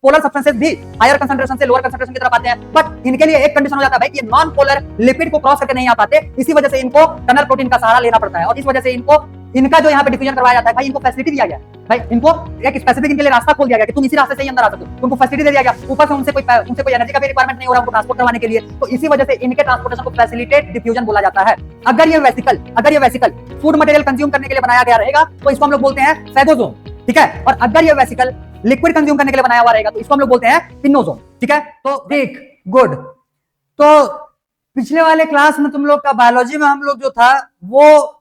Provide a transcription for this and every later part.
Polar substances भी higher concentration से lower concentration की तरफ आते हैं, बट इनके लिए एक कंडीशन हो जाता है भाई कि नॉन पोलर लिपिड को क्रॉस करके नहीं आ पाते, इसी वजह से इनको टनल प्रोटीन का सहारा लेना पड़ता है, और इस वजह से इनको इनका जो यहाँ पे डिफ्यूजन करवाया जाता है भाई, इनको फैसिलिटी दिया गया भाई, इनको एक स्पेसिफिक इनके लिए रास्ता खोल दिया गया कि तुम इसी रास्ते से ही अंदर आ सको, तुमको फैसिलिटी दे दिया गया, ऊपर से उनसे कोई एनर्जी का भी रिक्वायरमेंट नहीं हो रहा उनको ट्रांसपोर्ट करवाने के लिए, तो इसी वजह से इनके ट्रांसपोर्टेशन को फैसिलिटेट डिफ्यूजन बोला जाता है। अगर ये वेसिकल फूड मटेरियल कंज्यूम करने के लिए बनाया गया रहेगा तो इसको हम लोग बोलते हैं फैगोसोम, ठीक है, और अगर ये वेसिकल लिक्विड कंज्यूम करने के लिए बनाया हुआ रहेगा तो इसको हम लोग बोलते हैं पिनोसोम, ठीक है। तो ठीक, गुड। तो पिछले वाले क्लास में तुम लोग का बायोलॉजी में हम लोग जो था वो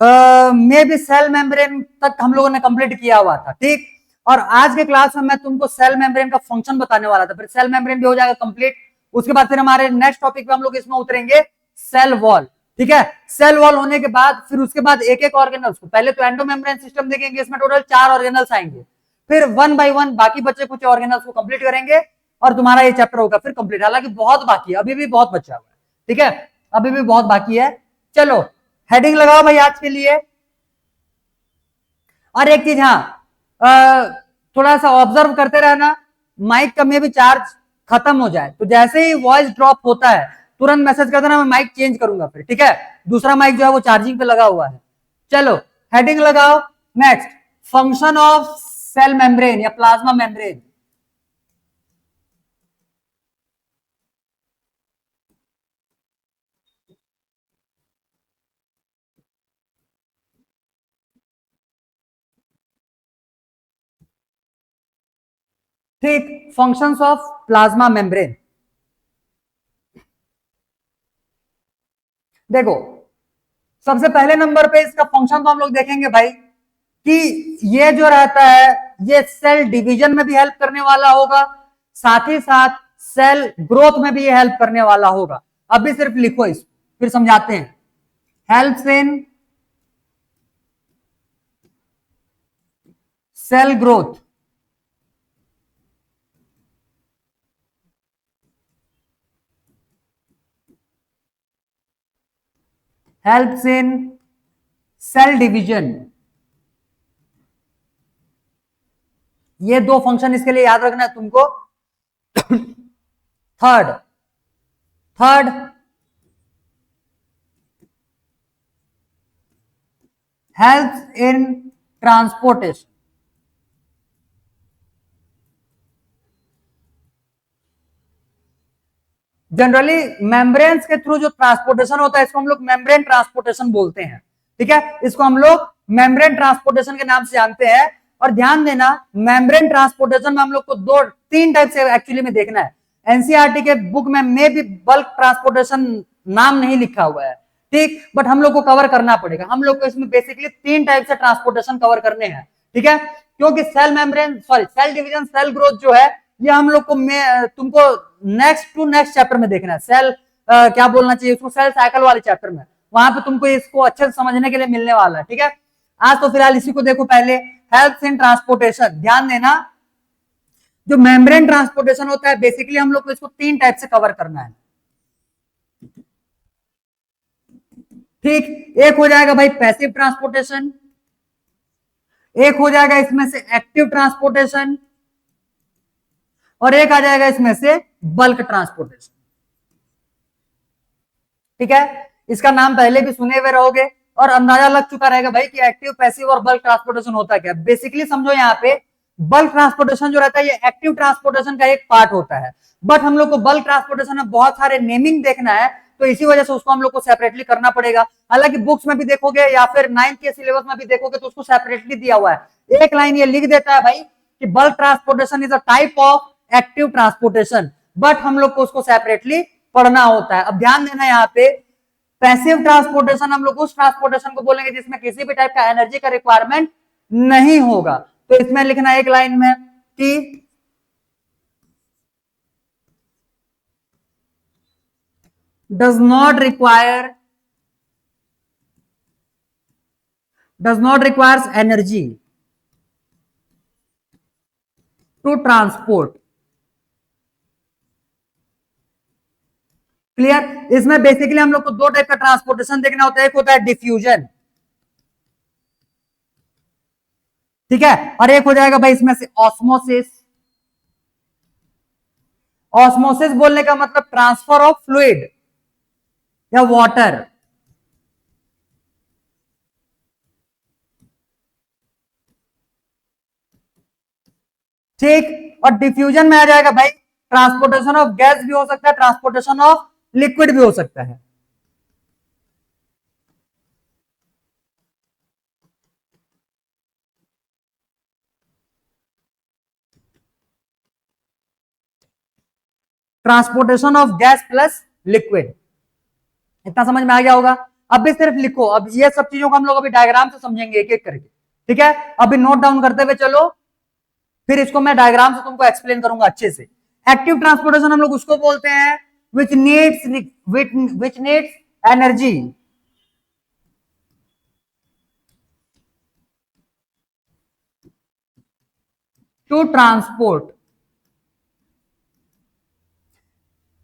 मे बी सेल मेम्ब्रेन तक हम लोगों ने कंप्लीट किया हुआ था, ठीक। और आज के क्लास में मैं तुमको सेल मेम्ब्रेन का फंक्शन बताने वाला था, फिर सेल मेम्ब्रेन भी हो जाएगा कंप्लीट, उसके बाद फिर हमारे नेक्स्ट टॉपिक पे हम लोग इसमें उतरेंगे सेल वॉल, ठीक है। सेल वॉल होने के बाद फिर उसके बाद एक एक ऑर्गेनल्स को, पहले तो एंडोमेम्ब्रेन सिस्टम देखेंगे, इसमें टोटल 4 ऑर्गेनल्स आएंगे, फिर 1 बाय 1 बाकी बचे कुछ ऑर्गेनल्स को कंप्लीट करेंगे और तुम्हारा ये चैप्टर होगा फिर कंप्लीट। हालांकि बहुत बाकी है, अभी भी बहुत बचा हुआ है, ठीक है, अभी भी बहुत बाकी है। चलो हेडिंग लगाओ भाई आज के लिए। और एक चीज, हाँ, थोड़ा सा ऑब्जर्व करते रहना, माइक का में भी चार्ज खत्म हो जाए तो जैसे ही वॉइस ड्रॉप होता है तुरंत मैसेज कर देना, मैं माइक चेंज करूंगा फिर, ठीक है। दूसरा माइक जो है वो चार्जिंग पे लगा हुआ है। चलो हेडिंग लगाओ। Next, function of cell membrane या प्लाज्मा मेम्ब्रेन। ठीक, फंक्शंस ऑफ प्लाज्मा मेम्ब्रेन। देखो सबसे पहले नंबर पे इसका फंक्शन तो हम लोग देखेंगे भाई कि ये जो रहता है ये सेल डिवीजन में भी हेल्प करने वाला होगा, साथ ही साथ सेल ग्रोथ में भी ये हेल्प करने वाला होगा। अभी सिर्फ लिखो इसको, फिर समझाते हैं। Helps in cell growth, helps in cell division. ये दो फंक्शन इसके लिए याद रखना है तुमको। Third helps in transportation. Generally membranes के थ्रू जो ट्रांसपोर्टेशन होता है इसको हम लोग मेम्ब्रेन ट्रांसपोर्टेशन बोलते हैं, ठीक है, इसको हम लोग मेम्ब्रेन ट्रांसपोर्टेशन के नाम से जानते हैं। और ध्यान देना, मेम्ब्रेन ट्रांसपोर्टेशन में हम लोग को तीन टाइप से एक्चुअली में देखना है। एनसीईआरटी के बुक में भी बल्क ट्रांसपोर्टेशन नाम नहीं लिखा हुआ है, ठीक, बट हम लोग को कवर करना पड़ेगा। हम लोग को इसमें बेसिकली 3 टाइप से ट्रांसपोर्टेशन कवर करने हैं, ठीक है, क्योंकि cell membrane cell division cell growth जो है ये हम लोग को तुमको नेक्स्ट चैप्टर में देखना है। सेल क्या बोलना चाहिए उसको, सेल साइकिल वाले चैप्टर में, वहां पे तुमको इसको अच्छे से समझने के लिए मिलने वाला है, ठीक है। आज तो फिलहाल इसी को देखो पहले, हेल्प्स इन ट्रांसपोर्टेशन। ध्यान देना, जो मेम्ब्रेन ट्रांसपोर्टेशन होता है बेसिकली हम लोग को इसको 3 टाइप से कवर करना है, ठीक। एक हो जाएगा भाई पैसिव ट्रांसपोर्टेशन, एक हो जाएगा इसमें से एक्टिव ट्रांसपोर्टेशन, और एक आ जाएगा इसमें से बल्क ट्रांसपोर्टेशन, ठीक है। इसका नाम पहले भी सुने हुए रहोगे और अंदाजा लग चुका रहेगा भाई कि एक्टिव, पैसिव और बल्क ट्रांसपोर्टेशन होता है क्या। बेसिकली समझो यहाँ पे बल्क ट्रांसपोर्टेशन जो रहता है ये एक्टिव ट्रांसपोर्टेशन का एक पार्ट होता है, बट हम लोग को बल्क ट्रांसपोर्टेशन में बहुत सारे नेमिंग देखना है तो इसी वजह से उसको हम लोग को सेपरेटली करना पड़ेगा। हालांकि बुक्स में भी देखोगे या फिर 9th के सिलेबस में भी देखोगे तो उसको सेपरेटली दिया हुआ है। एक लाइन ये लिख देता है भाई कि bulk transportation is a type of active transportation, but हम लोग को उसको सेपरेटली पढ़ना होता है। अब ध्यान देना, यहाँ पे पैसिव ट्रांसपोर्टेशन हम लोग उस ट्रांसपोर्टेशन को बोलेंगे जिसमें किसी भी टाइप का एनर्जी का रिक्वायरमेंट नहीं होगा। तो इसमें लिखना एक लाइन में कि does not requires energy to transport। Clear. इसमें बेसिकली हम लोग को 2 टाइप का ट्रांसपोर्टेशन देखना होता है, एक होता है डिफ्यूजन, ठीक है, और एक हो जाएगा भाई इसमें से ऑस्मोसिस। ऑस्मोसिस बोलने का मतलब ट्रांसफर ऑफ फ्लूइड या वाटर। ठीक, और डिफ्यूजन में आ जाएगा भाई, ट्रांसपोर्टेशन ऑफ गैस भी हो सकता है, ट्रांसपोर्टेशन ऑफ लिक्विड भी हो सकता है। Transportation of gas plus liquid, इतना समझ में आ गया होगा। अब भी सिर्फ लिखो, अब ये सब चीजों को हम लोग अभी डायग्राम से समझेंगे एक एक करके, ठीक है। अभी नोट डाउन करते हुए चलो, फिर इसको मैं डायग्राम से तुमको एक्सप्लेन करूंगा अच्छे से। एक्टिव ट्रांसपोर्टेशन हम लोग उसको बोलते हैं which needs energy to transport.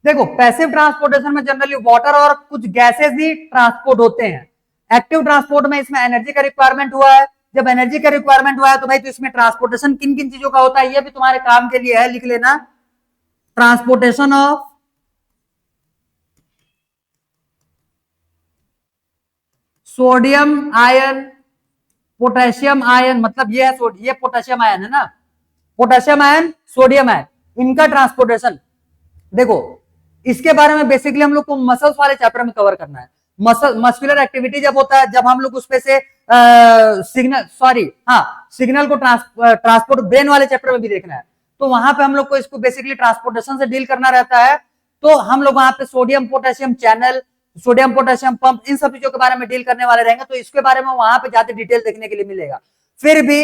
देखो, पैसिव ट्रांसपोर्टेशन में जनरली वाटर और कुछ गैसेस ही ट्रांसपोर्ट होते हैं। एक्टिव ट्रांसपोर्ट में इसमें एनर्जी का रिक्वायरमेंट हुआ है। जब एनर्जी का रिक्वायरमेंट हुआ है तो भाई तो इसमें ट्रांसपोर्टेशन किन किन चीजों का होता है ये भी तुम्हारे काम के लिए है, लिख लेना। Transportation of sodium ion, potassium ion, मतलब ये है ये पोटेशियम आयन है ना, पोटेशियम आयन, सोडियम आयन, इनका ट्रांसपोर्टेशन। देखो, इसके बारे में बेसिकली हम लोग को मसल्स वाले चैप्टर में कवर करना है। मस्कुलर एक्टिविटी जब होता है, जब हम लोग उस पे से सिग्नल को ट्रांसपोर्ट ब्रेन वाले चैप्टर में भी देखना है, तो वहां पे हम लोग को इसको बेसिकली ट्रांसपोर्टेशन से डील करना रहता है। तो हम लोग वहां पे sodium potassium channel, sodium potassium pump, इन सब चीजों के बारे में डील करने वाले रहेंगे, तो इसके बारे में वहां पे ज्यादा डिटेल देखने के लिए मिलेगा। फिर भी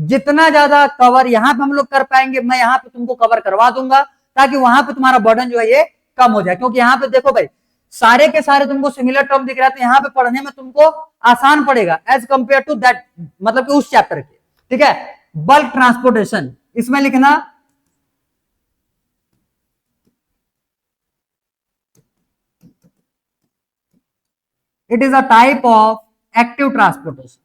जितना ज्यादा कवर यहाँ पे हम लोग कर पाएंगे, मैं यहाँ पे तुमको कवर करवा दूंगा, ताकि वहां पे तुम्हारा बर्डन जो है ये कम हो जाए। क्योंकि यहाँ पे देखो भाई, सारे के सारे तुमको सिमिलर टर्म दिख रहा है, तो यहाँ पे पढ़ने में तुमको आसान पड़ेगा एज कंपेयर टू दैट, मतलब कि उस चैप्टर के, ठीक है। बल्क ट्रांसपोर्टेशन, इसमें लिखना it is a type of active transportation.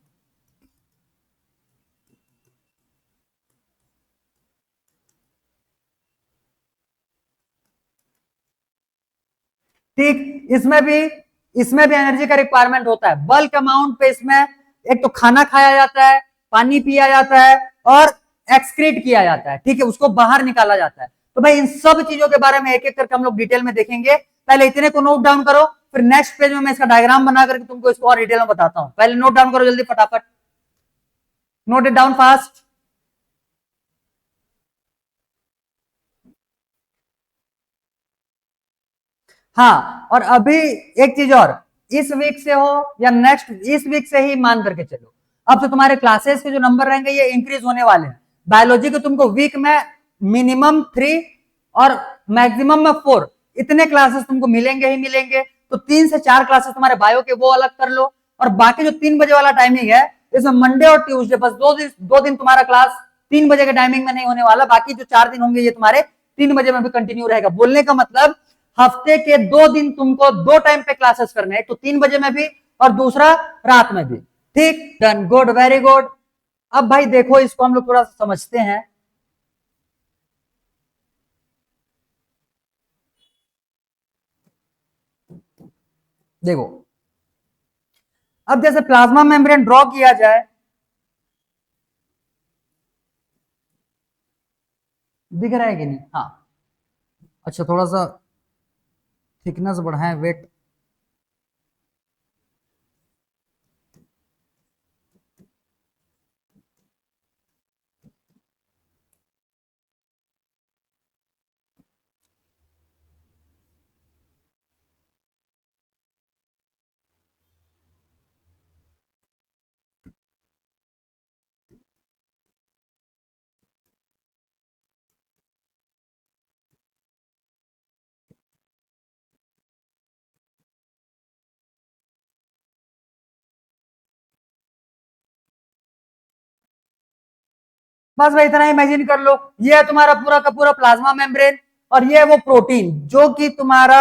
ठीक, इसमें भी एनर्जी का रिक्वायरमेंट होता है। बल्क अमाउंट पे इसमें एक तो खाना खाया जाता है, पानी पिया जाता है और एक्सक्रीट किया जाता है, ठीक है, उसको बाहर निकाला जाता है। तो भाई इन सब चीजों के बारे में एक एक करके हम लोग डिटेल में देखेंगे। पहले इतने को नोट डाउन करो, फिर नेक्स्ट पेज में मैं इसका डायग्राम बना करके तुमको इसको और डिटेल में बताता हूं। पहले नोट डाउन करो जल्दी फटाफट, नोट इट डाउन फास्ट। हाँ, और अभी एक चीज और, इस वीक से हो या नेक्स्ट, इस वीक से ही मान करके चलो, अब तो तुम्हारे क्लासेस के जो नंबर रहेंगे ये इंक्रीज होने वाले हैं। बायोलॉजी के तुमको वीक में मिनिमम 3 और मैक्सिमम में 4 इतने क्लासेस तुमको मिलेंगे ही मिलेंगे। तो 3 से 4 क्लासेस तुम्हारे बायो के वो अलग कर लो, और बाकी जो 3 बजे वाला टाइमिंग है, इसमें मंडे और ट्यूसडे बस 2 दिन तुम्हारा क्लास 3 बजे के टाइमिंग में नहीं होने वाला, बाकी जो 4 दिन होंगे ये तुम्हारे 3 बजे में भी कंटिन्यू रहेगा। बोलने का मतलब हफ्ते के 2 दिन तुमको 2 टाइम पे क्लासेस करने हैं, तो 3 बजे में भी और दूसरा रात में भी। ठीक, डन, गुड, वेरी गुड। अब भाई देखो, इसको हम लोग थोड़ा सा समझते हैं। देखो, अब जैसे प्लाज्मा मेम्ब्रेन ड्रॉ किया जाए, दिख रहा है कि नहीं? हाँ, अच्छा, थोड़ा सा थिकनेस बढ़ाएं, वेट। बस भाई इतना इमेजिन कर लो, ये है तुम्हारा पूरा का पूरा प्लाज्मा मेम्ब्रेन, और ये है वो प्रोटीन जो कि तुम्हारा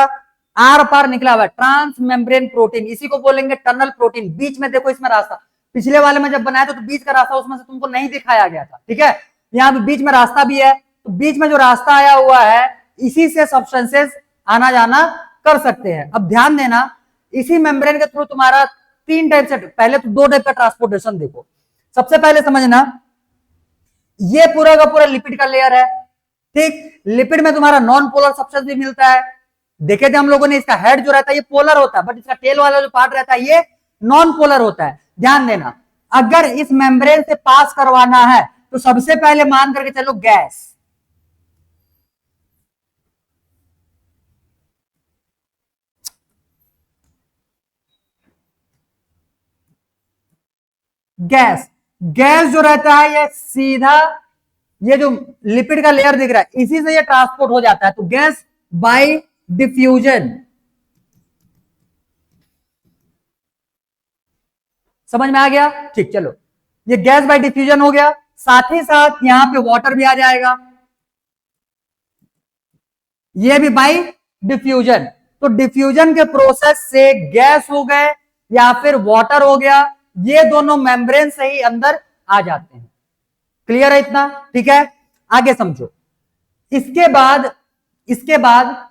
आर पार निकला हुआ है, ट्रांस मेम्ब्रेन प्रोटीन, इसी को बोलेंगे टनल प्रोटीन। बीच में देखो इसमें रास्ता, पिछले वाले में जब बनाया था तो बीच का रास्ता उसमें से तुमको नहीं दिखाया गया था, ठीक है। यहाँ पे बीच में रास्ता भी है, तो बीच में जो रास्ता आया हुआ है इसी से सब्सटेंसेस आना जाना कर सकते हैं। अब ध्यान देना, इसी मेम्ब्रेन के थ्रू तुम्हारा 3 टाइप से, पहले तो 2 टाइप का ट्रांसपोर्टेशन देखो। सबसे पहले समझना, ये पूरा का पूरा लिपिड का लेयर है, ठीक। लिपिड में तुम्हारा नॉन पोलर सब्सटेंस भी मिलता है। देखे थे हम लोगों ने, इसका हेड जो रहता है ये पोलर होता है, बट इसका टेल वाला जो पार्ट रहता है ये नॉन पोलर होता है। ध्यान देना, अगर इस मेम्ब्रेन से पास करवाना है तो सबसे पहले मान करके चलो गैस, गैस गैस जो रहता है ये सीधा, ये जो लिपिड का लेयर दिख रहा है इसी से ये ट्रांसपोर्ट हो जाता है। तो गैस बाय डिफ्यूजन, समझ में आ गया? ठीक, चलो ये गैस बाय डिफ्यूजन हो गया। साथ ही साथ यहां पे वाटर भी आ जाएगा, ये भी बाय डिफ्यूजन। तो डिफ्यूजन के प्रोसेस से गैस हो गए या फिर वाटर हो गया, ये दोनों मेम्ब्रेन से ही अंदर आ जाते हैं। क्लियर है इतना? ठीक है, आगे समझो। इसके बाद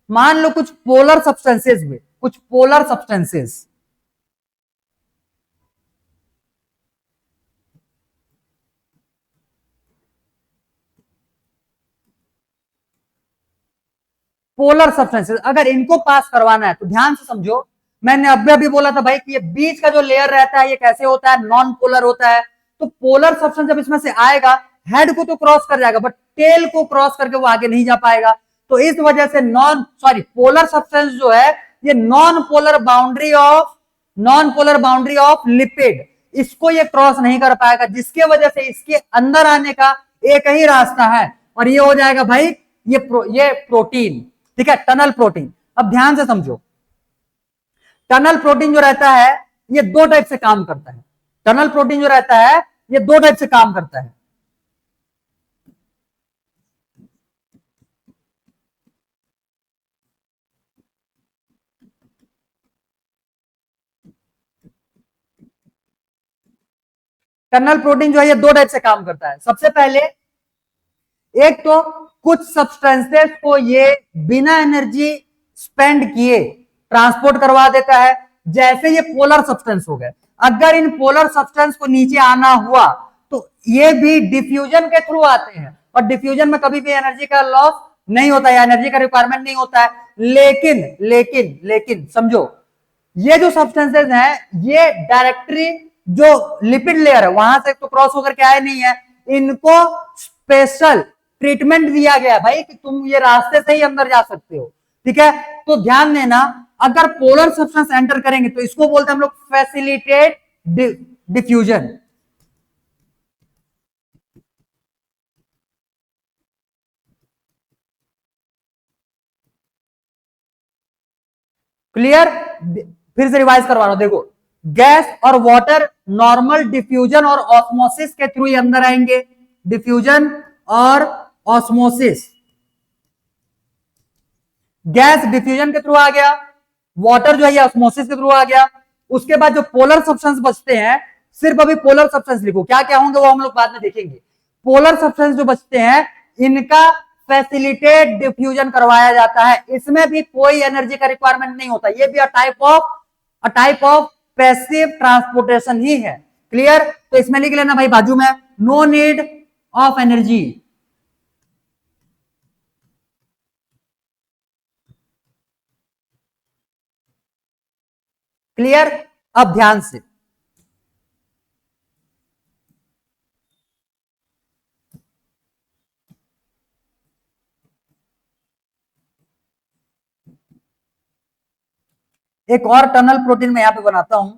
मान लो कुछ पोलर सब्सटेंसेस हुए, कुछ पोलर सब्सटेंसेस, पोलर सब्सटेंसेस अगर इनको पास करवाना है तो ध्यान से समझो। मैंने अभी अभी बोला था भाई कि ये बीच का जो लेयर रहता है ये कैसे होता है, नॉन पोलर होता है। तो पोलर सब्सटेंस जब इसमें से आएगा, हेड को तो क्रॉस कर जाएगा बट टेल को क्रॉस करके वो आगे नहीं जा पाएगा। तो इस वजह से पोलर सब्सटेंस जो है ये non polar boundary of lipid, इसको ये क्रॉस नहीं कर पाएगा, जिसके वजह से इसके अंदर आने का एक ही रास्ता है और ये हो जाएगा भाई ये प्रोटीन, ठीक है, टनल प्रोटीन। अब ध्यान से समझो, टनल प्रोटीन जो रहता है ये 2 टाइप से काम करता है। टनल प्रोटीन जो रहता है ये 2 टाइप से काम करता है। टनल प्रोटीन जो है ये 2 टाइप से काम करता है। सबसे पहले, एक तो कुछ सब्सटेंसेस को ये बिना एनर्जी स्पेंड किए ट्रांसपोर्ट करवा देता है, जैसे ये पोलर सब्सटेंस हो गए। अगर इन पोलर सब्सटेंस को नीचे आना हुआ तो ये भी डिफ्यूजन के थ्रू आते हैं, और डिफ्यूजन में कभी भी एनर्जी का लॉस नहीं होता है, एनर्जी का रिक्वायरमेंट नहीं होता है। लेकिन लेकिन लेकिन समझो, ये जो सब्सटेंसेस हैं ये डायरेक्टली जो लिपिड लेयर है वहां से तो क्रॉस होकर के आए नहीं है, इनको स्पेशल ट्रीटमेंट दिया गया भाई कि तुम ये रास्ते से ही अंदर जा सकते हो, ठीक है। तो ध्यान देना, अगर पोलर सब्सटेंस एंटर करेंगे तो इसको बोलते हैं हम लोग फैसिलिटेट डिफ्यूजन। क्लियर? फिर से रिवाइज करवा रहा हूं, देखो, गैस और वाटर नॉर्मल डिफ्यूजन और ऑस्मोसिस के थ्रू ही अंदर आएंगे। डिफ्यूजन और ऑस्मोसिस, गैस डिफ्यूजन के थ्रू आ गया, वाटर जो है ऑस्मोसिस के थ्रू आ गया। उसके बाद जो पोलर सब्सटेंस बचते हैं, सिर्फ अभी पोलर सब्सटेंस लिखो, क्या क्या होंगे वो हम लोग बाद में देखेंगे। पोलर सब्सटेंस जो बचते हैं इनका फैसिलिटेट डिफ्यूजन करवाया जाता है, इसमें भी कोई एनर्जी का रिक्वायरमेंट नहीं होता, ये भी a type of passive transportation ही है। क्लियर? तो इसमें लिख लेना भाई बाजू में, no need of energy. Clear? अब ध्यान से, एक और टनल प्रोटीन मैं यहां पे बनाता हूं।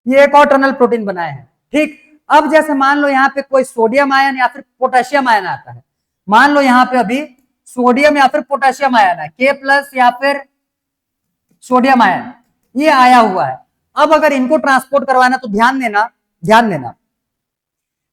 ये एक और टनल प्रोटीन बनाए हैं, ठीक। अब जैसे मान लो यहाँ पे कोई सोडियम आयन या फिर पोटेशियम आयन आता है, मान लो यहाँ पे अभी सोडियम या फिर पोटेशियम आयन है, K+ या फिर सोडियम आयन ये आया हुआ है। अब अगर इनको ट्रांसपोर्ट करवाना तो ध्यान देना,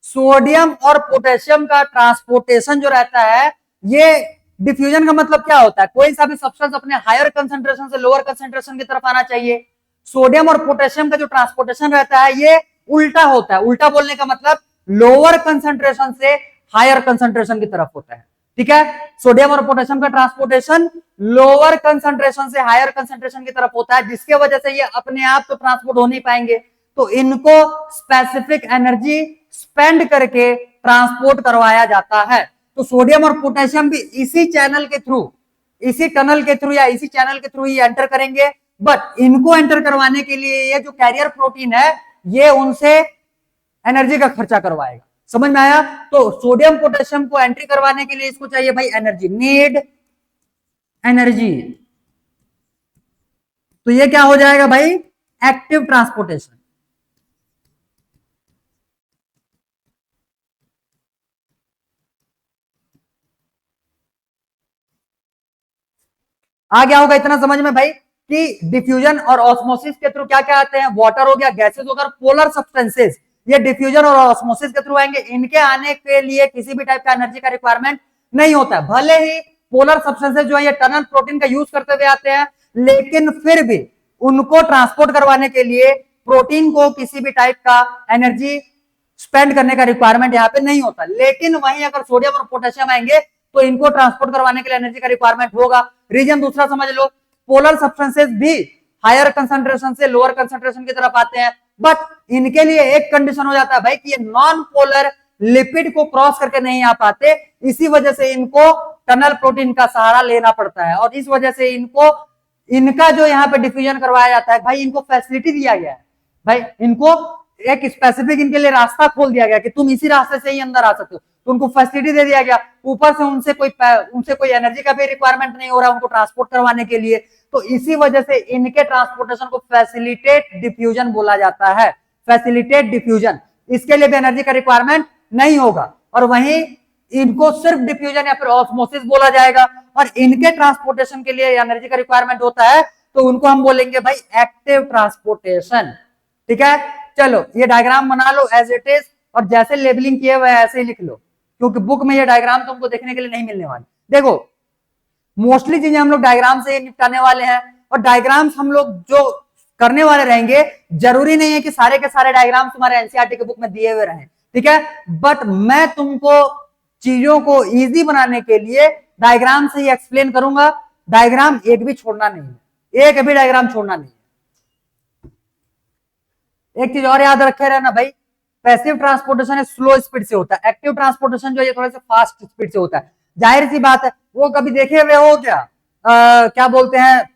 सोडियम और पोटेशियम का ट्रांसपोर्टेशन जो रहता है, ये डिफ्यूजन का मतलब क्या होता है, कोई सा भी सब्सटेंस अपने हायर कंसंट्रेशन से लोअर कंसंट्रेशन की तरफ आना चाहिए। सोडियम और पोटेशियम का जो ट्रांसपोर्टेशन रहता है ये उल्टा होता है। उल्टा बोलने का मतलब लोअर कंसंट्रेशन से हायर कंसंट्रेशन की तरफ होता है। ठीक है, सोडियम और पोटेशियम का ट्रांसपोर्टेशन लोअर कंसंट्रेशन से हायर कंसंट्रेशन की तरफ होता है, जिसके वजह से ये अपने आप तो ट्रांसपोर्ट हो नहीं पाएंगे, तो इनको स्पेसिफिक एनर्जी स्पेंड करके ट्रांसपोर्ट करवाया जाता है। तो सोडियम और पोटेशियम भी इसी चैनल के थ्रू, इसी टनल के थ्रू या इसी चैनल के थ्रू ये एंटर करेंगे, बट इनको एंटर करवाने के लिए ये जो कैरियर प्रोटीन है ये उनसे एनर्जी का खर्चा करवाएगा। समझ में आया? तो सोडियम पोटेशियम को एंट्री करवाने के लिए इसको चाहिए भाई एनर्जी, नीड एनर्जी। तो ये क्या हो जाएगा भाई, एक्टिव ट्रांसपोर्टेशन। आ गया होगा इतना समझ में भाई कि डिफ्यूजन और ऑस्मोसिस के थ्रू क्या क्या आते हैं, वाटर हो गया, गैसेस हो गया, पोलर सब्सटेंसेस, ये डिफ्यूजन और ऑस्मोसिस के थ्रू आएंगे। इनके आने के लिए किसी भी टाइप का एनर्जी का रिक्वायरमेंट नहीं होता है। भले ही पोलर सब्सटेंसेस जो है ये टनल प्रोटीन का यूज करते हुए आते हैं, लेकिन फिर भी उनको ट्रांसपोर्ट करवाने के लिए प्रोटीन को किसी भी टाइप का एनर्जी स्पेंड करने का रिक्वायरमेंट यहाँ पे नहीं होता। लेकिन वहीं अगर सोडियम और पोटेशियम आएंगे तो इनको ट्रांसपोर्ट करवाने के लिए एनर्जी का रिक्वायरमेंट होगा। रीजन दूसरा समझ लो, पोलर सब्सटेंसेस भी हायर कंसंट्रेशन से लोअर कंसंट्रेशन की तरफ आते हैं, बट इनके लिए एक कंडीशन हो जाता है भाई कि ये नॉन पोलर लिपिड को क्रॉस करके नहीं आ पाते, इसी वजह से इनको टनल प्रोटीन का सहारा लेना पड़ता है। और इस वजह से इनको, इनका जो यहाँ पे डिफ्यूजन करवाया जाता है भाई, इनको फैसिलिटी दिया गया है भाई, इनको एक स्पेसिफिक इनके लिए रास्ता खोल दिया गया कि तुम इसी रास्ते से ही अंदर आ सकते हो, तो उनको फैसिलिटी दे दिया गया। ऊपर से उनसे कोई एनर्जी का भी रिक्वायरमेंट नहीं हो रहा उनको ट्रांसपोर्ट करवाने के लिए, तो इसी वजह से इनके ट्रांसपोर्टेशन को फैसिलिटेट डिफ्यूजन बोला जाता है। फैसिलिटेट डिफ्यूजन, इसके लिए भी एनर्जी का रिक्वायरमेंट नहीं होगा, और वहीं इनको सिर्फ डिफ्यूजन या फिर ऑस्मोसिस बोला जाएगा। और इनके ट्रांसपोर्टेशन के लिए एनर्जी का रिक्वायरमेंट होता है, तो उनको हम बोलेंगे भाई एक्टिव ट्रांसपोर्टेशन। ठीक है, चलो ये डायग्राम बना लो एज इट इज, और जैसे लेबलिंग किए हुए ऐसे ही लिख लो, क्योंकि बुक में ये डायग्राम तुमको देखने के लिए नहीं मिलने वाले। देखो मोस्टली चीजें हम लोग डायग्राम से निपटाने वाले हैं, और डायग्राम्स हम लोग जो करने वाले रहेंगे, जरूरी नहीं है कि सारे के सारे डायग्राम तुम्हारे एनसीईआरटी के बुक में दिए हुए रहें, ठीक है, बट मैं तुमको चीजों को इजी बनाने के लिए डायग्राम से ही एक्सप्लेन करूंगा। डायग्राम एक भी छोड़ना नहीं है, एक भी डायग्राम छोड़ना नहीं है। एक चीज और याद रखे रहना भाई, पैसिव ट्रांसपोर्टेशन स्लो स्पीड से होता है, एक्टिव ट्रांसपोर्टेशन जो है थोड़ा सा फास्ट स्पीड से होता है। जाहिर सी बात है, वो कभी देखे हुए हो क्या, क्या बोलते हैं,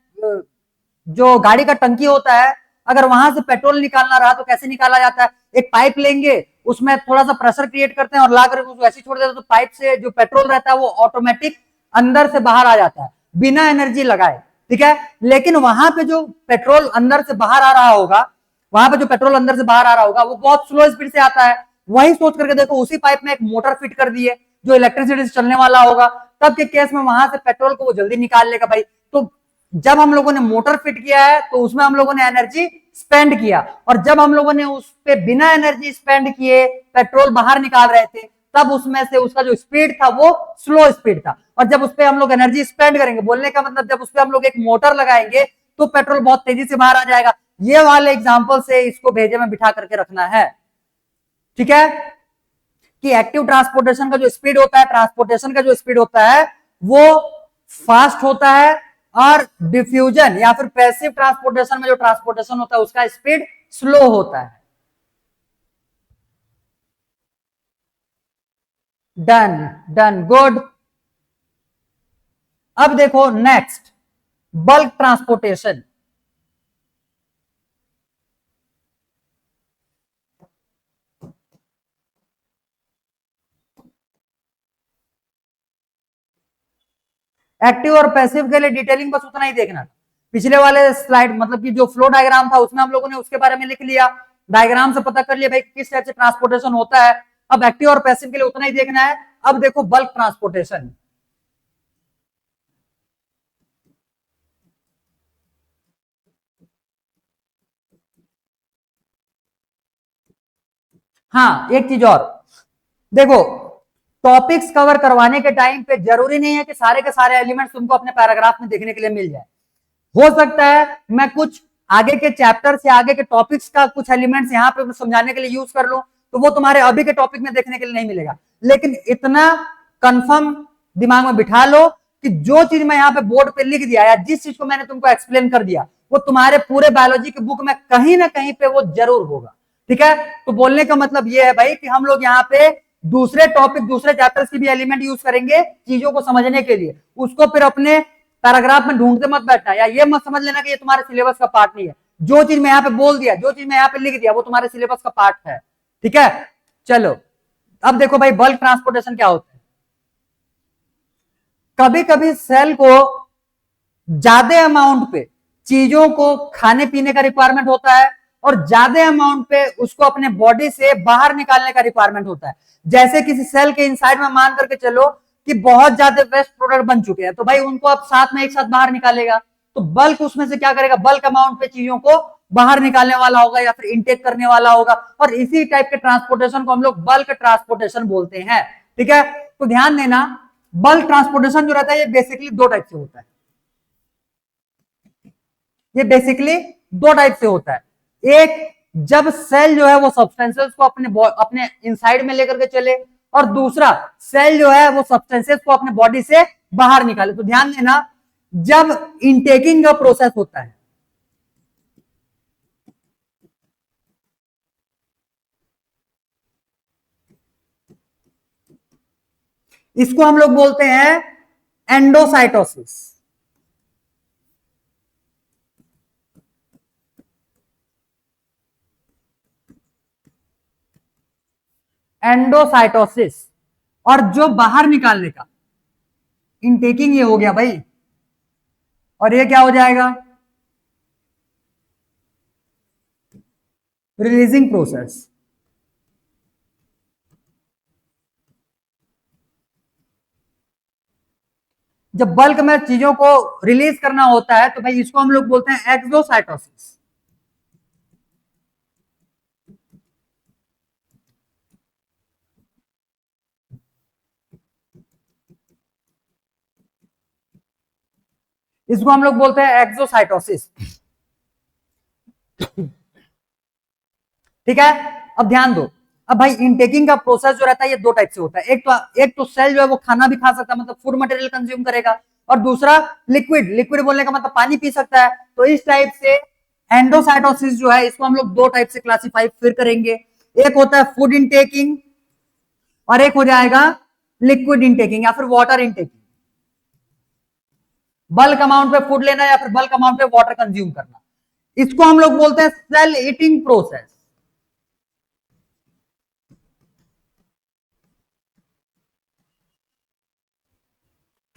जो गाड़ी का टंकी होता है, अगर वहां से पेट्रोल निकालना रहा तो कैसे निकाला जाता है, एक पाइप लेंगे, उसमें थोड़ा सा प्रेशर क्रिएट करते हैं और ला करके उसको ऐसे छोड़ देते हैं, तो पाइप से जो पेट्रोल रहता है वो ऑटोमेटिक अंदर से बाहर आ जाता है बिना एनर्जी लगाए। ठीक है, लेकिन वहां पे जो पेट्रोल अंदर से बाहर आ रहा होगा, वहां पे जो पेट्रोल अंदर से बाहर आ रहा होगा वो बहुत स्लो स्पीड से आता है। वही सोच करके देखो, उसी पाइप में एक मोटर फिट कर दिए जो इलेक्ट्रिसिटी से चलने वाला होगा, तब के केस में वहां से पेट्रोल को वो जल्दी निकाल लेगा भाई। तो जब हम लोगों ने मोटर फिट किया है तो उसमें हम लोगों ने एनर्जी स्पेंड किया, और जब हम लोगों ने उस पे बिना एनर्जी स्पेंड किए पेट्रोल बाहर निकाल रहे थे, तब उसमें से उसका जो स्पीड था वो स्लो स्पीड था। और जब उस पे हम लोग एनर्जी स्पेंड करेंगे, बोलने का मतलब जब उस पे हम लोग एक मोटर लगाएंगे तो पेट्रोल बहुत तेजी से बाहर आ जाएगा। ये वाले एग्जांपल से इसको भेजे में बिठा करके रखना है। ठीक है, कि एक्टिव ट्रांसपोर्टेशन का जो स्पीड होता है, ट्रांसपोर्टेशन का जो स्पीड होता है वो फास्ट होता है, और डिफ्यूजन या फिर पैसिव ट्रांसपोर्टेशन में जो ट्रांसपोर्टेशन होता है उसका स्पीड स्लो होता है। Done, done, good. अब देखो नेक्स्ट, बल्क ट्रांसपोर्टेशन। एक्टिव और पैसिव के लिए डिटेलिंग बस उतना ही देखना। पिछले वाले स्लाइड मतलब कि जो फ्लो डायग्राम था उसमें हम लोगों ने उसके बारे में लिख लिया, डायग्राम से पता कर लिया भाई किस टाइप से ट्रांसपोर्टेशन होता है। अब एक्टिव और पैसिव के लिए उतना ही देखना है। अब देखो बल्क ट्रांसपोर्टेशन। हाँ, एक चीज और, देखो, टॉपिक्स कवर करवाने के टाइम पे जरूरी नहीं है कि सारे के सारे एलिमेंट्स तुमको अपने पैराग्राफ में देखने के लिए मिल जाए। हो सकता है मैं कुछ आगे के चैप्टर से आगे के टॉपिक्स का कुछ एलिमेंट्स यहाँ पे समझाने के लिए यूज कर लूं, तो वो तुम्हारे अभी के टॉपिक में देखने के लिए नहीं मिलेगा। लेकिन इतना कंफर्म दिमाग में बिठा लो कि जो चीज मैं यहाँ पे बोर्ड पे लिख दिया या जिस चीज को मैंने तुमको एक्सप्लेन कर दिया वो तुम्हारे पूरे बायोलॉजी के बुक में कहीं ना कहीं पे वो जरूर होगा। ठीक है, तो बोलने का मतलब ये है भाई कि हम लोग यहाँ पे दूसरे टॉपिक दूसरे चैप्टर्स की भी एलिमेंट यूज करेंगे चीजों को समझने के लिए, उसको फिर अपने पैराग्राफ में ढूंढते मत बैठना या ये मत समझ लेना कि ये तुम्हारे सिलेबस का पार्ट नहीं है। जो चीज मैं यहाँ पे बोल दिया, जो चीज मैं यहाँ पे लिख दिया वो तुम्हारे सिलेबस का पार्ट है। ठीक है, चलो अब देखो भाई बल्क ट्रांसपोर्टेशन क्या होता है। कभी कभी सेल को ज्यादा अमाउंट पे चीजों को खाने पीने का रिक्वायरमेंट होता है और ज्यादा अमाउंट पे उसको अपने बॉडी से बाहर निकालने का रिक्वायरमेंट होता है। जैसे किसी सेल के इनसाइड में मान करके चलो कि बहुत ज्यादा वेस्ट प्रोडक्ट बन चुके हैं, तो भाई उनको आप साथ में एक साथ बाहर निकालेगा, तो बल्क उसमें से क्या करेगा, बल्क अमाउंट पे चीजों को बाहर निकालने वाला होगा या फिर इनटेक करने वाला होगा, और इसी टाइप के ट्रांसपोर्टेशन को हम लोग बल्क ट्रांसपोर्टेशन बोलते हैं। ठीक है, तो ध्यान देना बल्क ट्रांसपोर्टेशन जो रहता है ये बेसिकली दो टाइप से होता है। ये बेसिकली दो टाइप से होता है। एक, जब सेल जो है वो सब्सटेंसेस को अपने इनसाइड में लेकर के चले, और दूसरा सेल जो है वो सब्सटेंसेस को अपने बॉडी से बाहर निकाले। तो ध्यान देना जब इनटेकिंग का प्रोसेस होता है, इसको हम लोग बोलते हैं एंडोसाइटोसिस। एंडोसाइटोसिस, और जो बाहर निकालने का इनटेकिंग ये हो गया भाई, और ये क्या हो जाएगा, रिलीजिंग प्रोसेस। जब बल्क में चीजों को रिलीज करना होता है तो भाई इसको हम लोग बोलते हैं एक्सोसाइटोसिस। इसको हम लोग बोलते हैं एक्सोसाइटोसिस। ठीक है, अब ध्यान दो, अब भाई इनटेकिंग का प्रोसेस जो रहता है ये दो टाइप से होता है। एक तो सेल जो है वो खाना भी खा सकता है, मतलब फूड मटेरियल कंज्यूम करेगा, और दूसरा लिक्विड बोलने का मतलब पानी पी सकता है। तो इस टाइप से एंडोसाइटोसिस जो है इसको हम लोग दो टाइप से क्लासिफाई फिर करेंगे। एक होता है फूड इनटेकिंग और एक हो जाएगा लिक्विड इनटेकिंग या फिर वाटर इनटेकिंग। बल्क अमाउंट पे फूड लेना या फिर बल्क अमाउंट पे वाटर कंज्यूम करना, इसको हम लोग बोलते हैं सेल ईटिंग प्रोसेस।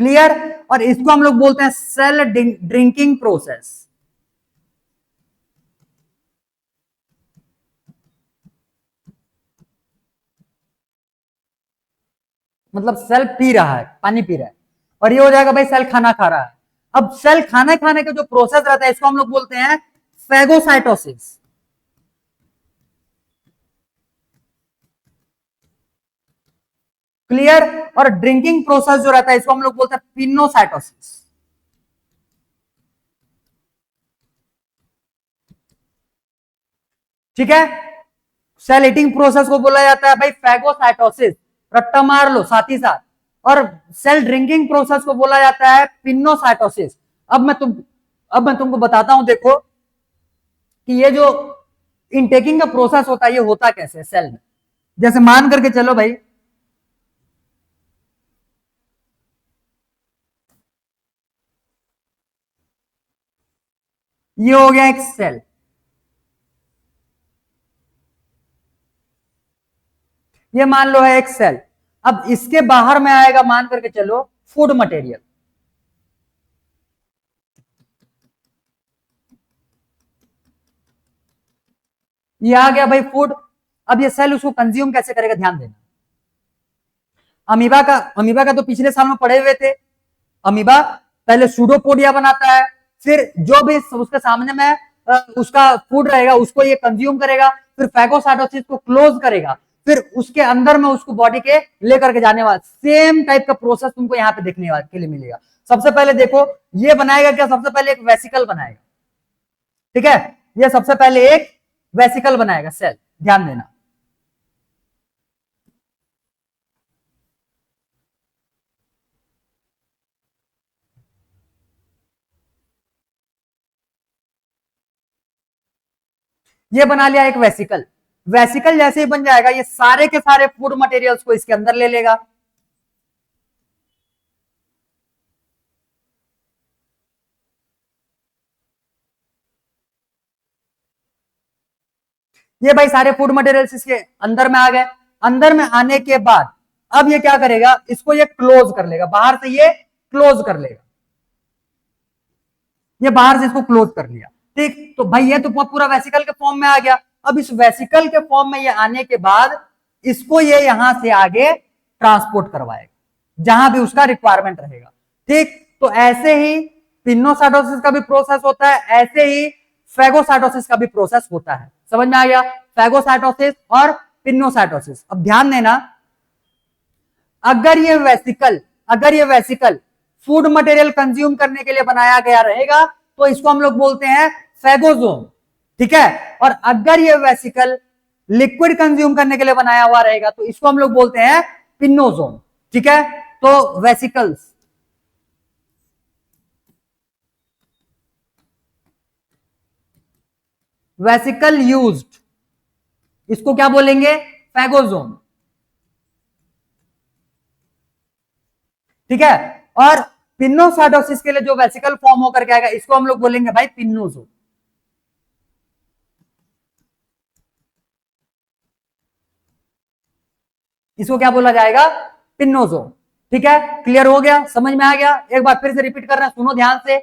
क्लियर, और इसको हम लोग बोलते हैं सेल ड्रिंकिंग प्रोसेस। मतलब सेल पी रहा है, पानी पी रहा है, और ये हो जाएगा भाई सेल खाना खा रहा है। अब सेल खाना खाने का जो प्रोसेस रहता है इसको हम लोग बोलते हैं फेगोसाइटोसिस। क्लियर, और ड्रिंकिंग प्रोसेस जो रहता है इसको हम लोग बोलते हैं पिनोसाइटोसिस। ठीक है, सेल ईटिंग प्रोसेस को बोला जाता है भाई फेगोसाइटोसिस, रट्टा मार लो साथ ही साथ, और सेल ड्रिंकिंग प्रोसेस को बोला जाता है पिनोसाइटोसिस। अब मैं तुमको बताता हूं, देखो कि ये जो इनटेकिंग का प्रोसेस होता है ये होता कैसे है सेल में। जैसे मान करके चलो भाई, ये हो गया एक सेल, ये मान लो है एक सेल। अब इसके बाहर में आएगा मान करके चलो फूड मटेरियल, ये आ गया भाई फूड। अब ये सेल उसको कंज्यूम कैसे करेगा, ध्यान देना। अमीबा का तो पिछले साल में पढ़े हुए थे। अमीबा पहले सूडोपोडिया बनाता है, फिर जो भी उसके सामने में उसका फूड रहेगा उसको ये कंज्यूम करेगा, फिर फैगोसाइटोसिस को क्लोज करेगा, फिर उसके अंदर में उसको बॉडी के लेकर के जाने वाला सेम टाइप का प्रोसेस तुमको यहाँ पे देखने के लिए मिलेगा। सबसे पहले देखो ये बनाएगा क्या, सबसे पहले एक वेसिकल बनाएगा, ठीक है, ये सबसे पहले एक वेसिकल बनाएगा सेल, ध्यान देना। ये बना लिया एक वेसिकल, वेसिकल जैसे ही बन जाएगा ये सारे के सारे फूड मटेरियल्स को इसके अंदर ले लेगा। ये भाई सारे फूड मटेरियल्स इसके अंदर में आ गए। अंदर में आने के बाद अब ये क्या करेगा, इसको ये क्लोज कर लेगा, बाहर से ये क्लोज कर लेगा, ये बाहर से इसको क्लोज कर लिया, ठीक। तो भाई ये तो पूरा वेसिकल के फॉर्म में आ गया। अब इस वेसिकल के फॉर्म में ये आने के बाद इसको ये यहां से आगे ट्रांसपोर्ट करवाएगा जहां भी उसका रिक्वायरमेंट रहेगा, ठीक। तो ऐसे ही पिनोसाइटोसिस का भी प्रोसेस होता है, ऐसे ही फेगोसाइटोसिस का भी प्रोसेस होता है। समझ में आ गया, फेगोसाइटोसिस और पिनोसाइटोसिस। अब ध्यान देना, अगर ये वेसिकल फूड मटेरियल कंज्यूम करने के लिए बनाया गया रहेगा तो इसको हम लोग बोलते हैं फेगोसोम, ठीक है। और अगर ये वेसिकल लिक्विड कंज्यूम करने के लिए बनाया हुआ रहेगा तो इसको हम लोग बोलते हैं पिनोसोम, ठीक है। तो वेसिकल्स, वेसिकल यूज्ड, इसको क्या बोलेंगे, फेगोसोम, ठीक है। और पिनोसाइटोसिस के लिए जो वेसिकल फॉर्म होकर के आएगा इसको हम लोग बोलेंगे भाई पिनोसोम। इसको क्या बोला जाएगा, पिनोसोम, ठीक है। क्लियर हो गया, समझ में आ गया। एक बार फिर से रिपीट कर रहे हैं, सुनो ध्यान से,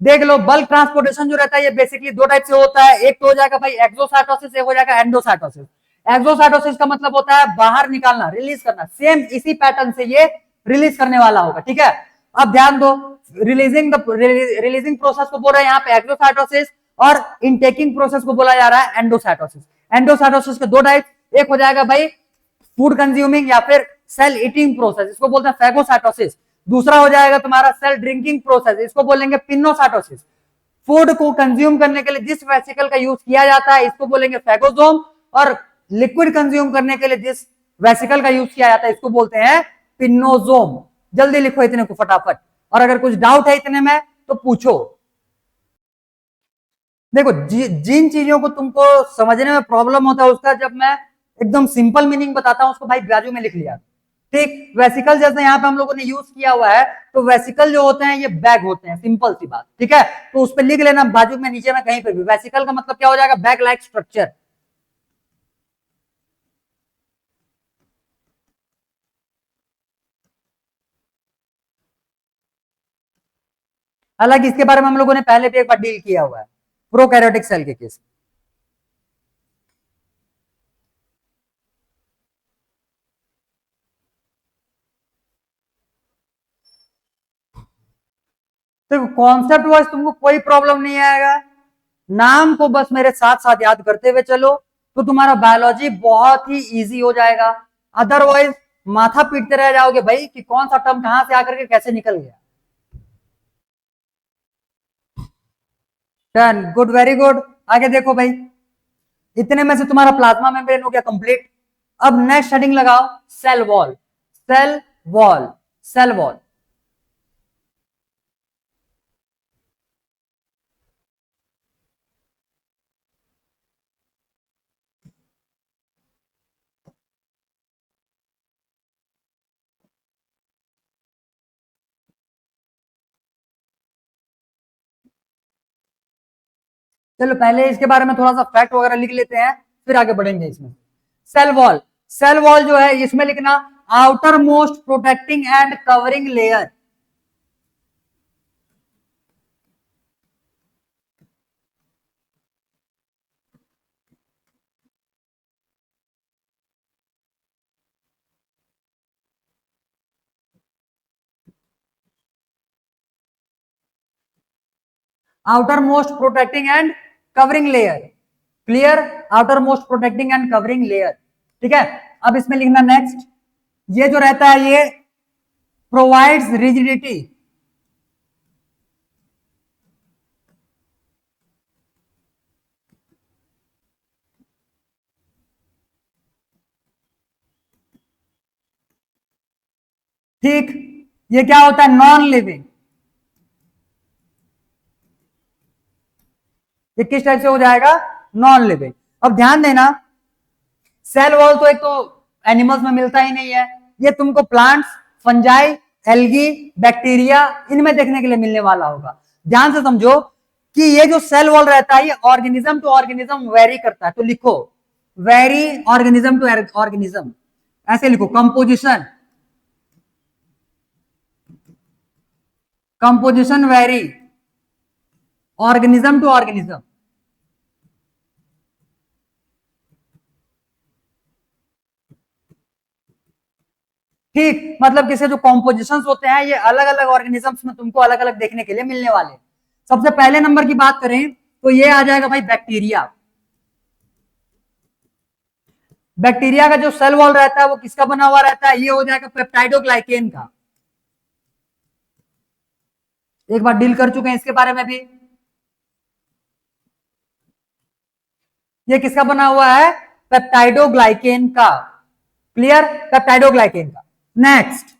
देख लो। बल्क ट्रांसपोर्टेशन जो रहता है ये बेसिकली दो टाइप से होता है, एक तो हो जाएगा भाई एक्सोसाइटोसिस, एक हो जाएगा एंडोसाइटोसिस। एक्सोसाइटोसिस का मतलब होता है बाहर निकालना, रिलीज करना, सेम इसी पैटर्न से ये रिलीज करने वाला होगा, ठीक है। अब ध्यान दो, रिलीजिंग प्रोसेस को बोल रहा है यहाँ पे एक्सोसाइटोसिस, और इनटेकिंग प्रोसेस को बोला जा रहा है एंडोसाइटोसिस। एंडोसाइटोसिस के दो टाइप, एक हो जाएगा भाई फूड कंज्यूमिंग या फिर सेल ईटिंग प्रोसेस, इसको बोलते हैं फेगोसाइटोसिस। दूसरा हो जाएगा तुम्हारा सेल ड्रिंकिंग प्रोसेस, इसको बोलेंगे पिनोसाइटोसिस। फूड को कंज्यूम करने के लिए जिस वेसिकल का यूज किया जाता है इसको बोलेंगे फेगोसोम, और लिक्विड कंज्यूम करने के लिए जिस वेसिकल का यूज किया जाता है इसको बोलते हैं पिनोसोम। जल्दी लिखो इतने को फटाफट, और अगर कुछ डाउट है इतने में तो पूछो। देखो जिन चीजों को तुमको समझने में प्रॉब्लम होता है उसका जब मैं एकदम सिंपल मीनिंग बताता हूं उसको भाई बाजू में लिख लिया, ठीक। वेसिकल जैसे यहाँ पे हम लोगों ने यूज किया हुआ है, तो वेसिकल जो होते हैं ये बैग होते हैं, सिंपल सी बात, ठीक है। तो उस पर लिख लेना बाजू में नीचे में कहीं पे भी, वेसिकल का मतलब क्या हो जाएगा, बैग लाइक स्ट्रक्चर। हालांकि इसके बारे में हम लोगों ने पहले भी एक बार डील किया हुआ है प्रोकैरियोटिक सेल के केस। तो कॉन्सेप्ट वाइज तुमको कोई प्रॉब्लम नहीं आएगा, नाम को बस मेरे साथ साथ याद करते हुए चलो तो तुम्हारा बायोलॉजी बहुत ही इजी हो जाएगा। अदरवाइज माथा पीटते रह जाओगे भाई कि कौन सा टर्म कहां से आकर के कैसे निकल गया। Done, good, very good. आगे देखो भाई, इतने में से तुम्हारा प्लाज्मा मेम्ब्रेन हो गया कंप्लीट। अब नेक्स्ट हेडिंग लगाओ, cell wall. Cell wall, cell wall. चलो पहले इसके बारे में थोड़ा सा फैक्ट वगैरह लिख लेते हैं, फिर आगे बढ़ेंगे इसमें। सेल वॉल, सेल वॉल जो है इसमें लिखना outer most protecting and covering layer. Outer most protecting and covering layer, clear, outer most protecting and covering layer, ठीक है। अब इसमें लिखना नेक्स्ट, ये जो रहता है ये प्रोवाइड्स रिजिडिटी, ठीक, ये क्या होता है, नॉन लिविंग। ये किस टाइप से हो जाएगा, नॉन लिविंग। अब ध्यान देना, सेल वॉल तो एक तो एनिमल्स में मिलता ही नहीं है, ये तुमको प्लांट्स, फंजाई, एल्गी, बैक्टीरिया, इनमें देखने के लिए मिलने वाला होगा। ध्यान से समझो कि ये जो सेल वॉल रहता है ये ऑर्गेनिज्म टू ऑर्गेनिज्म वेरी करता है, तो लिखो वेरी ऑर्गेनिज्म टू ऑर्गेनिज्म, ऐसे लिखो composition, composition very organism to organism. ठीक, मतलब किसी जो कॉम्पोजिशंस होते हैं ये अलग अलग ऑर्गेनिजम्स में तुमको अलग अलग देखने के लिए मिलने वाले। सबसे पहले नंबर की बात करें तो ये आ जाएगा भाई बैक्टीरिया। बैक्टीरिया का जो सेल वॉल रहता है वो किसका बना हुआ रहता है, ये हो जाएगा पेप्टाइडोग्लाइकेन का। एक बार डील कर चुके हैं इसके बारे में भी। ये किसका बना हुआ है, पेप्टाइडोग्लाइकेन का। क्लियर, पेप्टाइडोग्लाइकेन का। नेक्स्ट,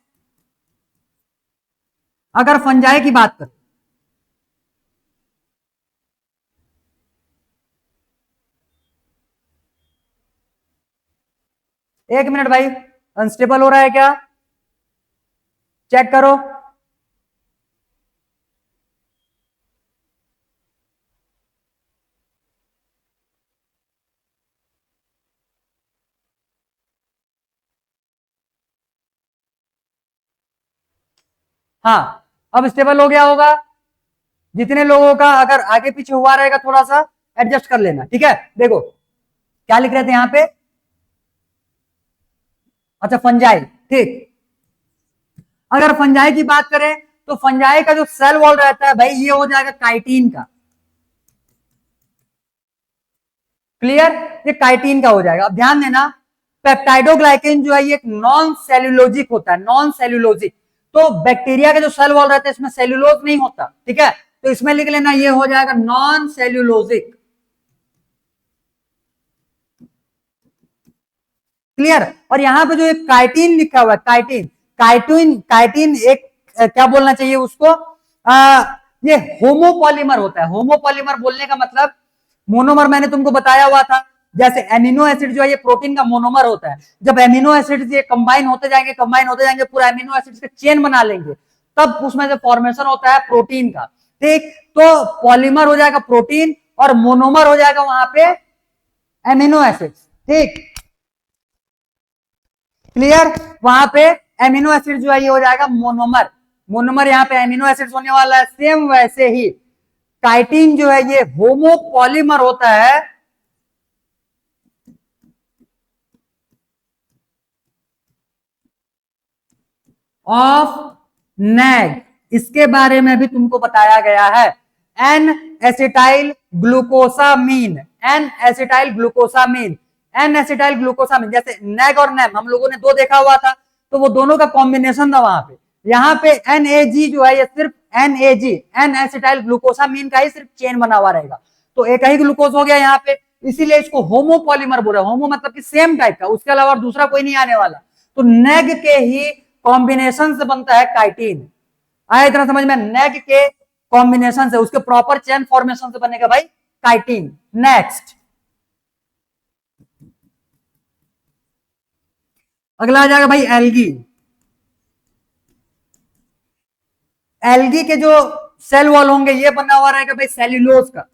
अगर फंजाई की बात करें, एक मिनट भाई, अनस्टेबल हो रहा है क्या, चेक करो। हाँ, अब स्टेबल हो गया होगा। जितने लोगों का अगर आगे पीछे हुआ रहेगा थोड़ा सा एडजस्ट कर लेना, ठीक है। देखो क्या लिख रहे थे यहां पे, अच्छा फंजाई, ठीक। अगर फंजाई की बात करें तो फंजाई का जो सेल वॉल रहता है भाई ये हो जाएगा काइटिन का। क्लियर, ये काइटिन का हो जाएगा। अब ध्यान देना, पेप्टाइडोग्लाइकेन जो है ये एक नॉन सेल्यूलोजिक होता है, नॉन सेल्यूलोजिक। तो बैक्टीरिया का जो सेल वॉल रहता है इसमें सेल्यूलोज नहीं होता, ठीक है। तो इसमें लिख लेना ये हो जाएगा नॉन सेल्यूलोजिक। क्लियर, और यहां पे जो एक काइटिन लिखा हुआ है, काइटिन, काइटिन, काइटिन एक क्या बोलना चाहिए उसको, ये होमोपॉलीमर होता है। होमोपॉलीमर बोलने का मतलब, मोनोमर मैंने तुमको बताया हुआ था, जैसे एमिनो एसिड जो है ये प्रोटीन का मोनोमर होता है। जब एमिनो एसिड ये कंबाइन होते जाएंगे, कंबाइन होते जाएंगे, पूरा एमिनो एसिड का चेन बना लेंगे, तब उसमें जो फॉर्मेशन होता है प्रोटीन का, ठीक। तो पॉलीमर हो जाएगा प्रोटीन और मोनोमर हो जाएगा वहां पे एमिनो एसिड, ठीक। क्लियर, वहां पे एमिनो एसिड जो है ये हो जाएगा मोनोमर। मोनोमर यहाँ पे एमिनो एसिड होने वाला है। सेम वैसे ही काइटिन जो है ये होमोपॉलीमर होता है, ऑफ नेग। इसके बारे में भी तुमको बताया गया है, N acetyl glucosamine, N acetyl glucosamine, N acetyl glucosamine. जैसे नेग और नैम हम लोगों ने दो देखा हुआ था, तो वो दोनों का कॉम्बिनेशन था वहां पे। यहाँ पे NAG जो है ये सिर्फ NAG, एन एसिटाइल ग्लूकोसामीन का ही सिर्फ चेन बना हुआ रहेगा, तो एक ही ग्लूकोज हो गया यहाँ पे, इसीलिए इसको होमोपॉलीमर बोल रहे हैं। होमो मतलब कि सेम टाइप का, उसके अलावा दूसरा कोई नहीं आने वाला। तो नेग के ही कॉम्बिनेशन से बनता है काइटिन। आया इतना समझ में, नेग के कॉम्बिनेशन से, उसके प्रॉपर चेन फॉर्मेशन से बनेगा भाई काइटिन। नेक्स्ट, अगला आ जाएगा भाई एल्गी। एल्गी के जो सेल वॉल होंगे ये बना हुआ रहेगा भाई सेल्यूलोज का।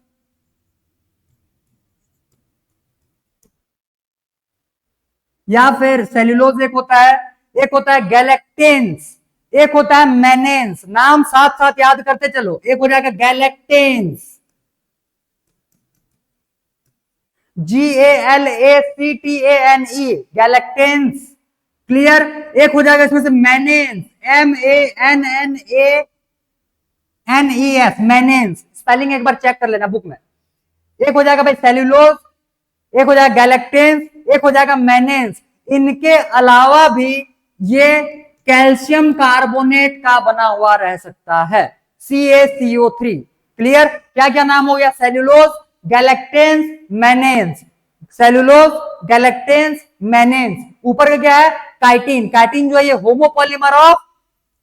या फिर सेल्यूलोज एक होता है, एक होता है गैलेक्टेंस, एक होता है मैनेंस। नाम साथ साथ याद करते चलो, एक हो जाएगा गैलेक्टेंस, GALACTANE, गैलेक्टेंस। क्लियर, एक हो जाएगा इसमें से मैनेंस, MANNANES, मैनेंस। स्पेलिंग एक बार चेक कर लेना बुक में। एक हो जाएगा भाई सेल्यूलोज, एक हो जाएगा गैलेक्टेंस, एक हो जाएगा मैनेंस। इनके अलावा भी ये कैल्शियम कार्बोनेट का बना हुआ रह सकता है, CaCO3। क्लियर? क्या क्या नाम हो गया? Cellulose, galactans, mannans. Cellulose, galactans, mannans. ऊपर का क्या है? काइटिन। काइटिन जो है ये homopolymer of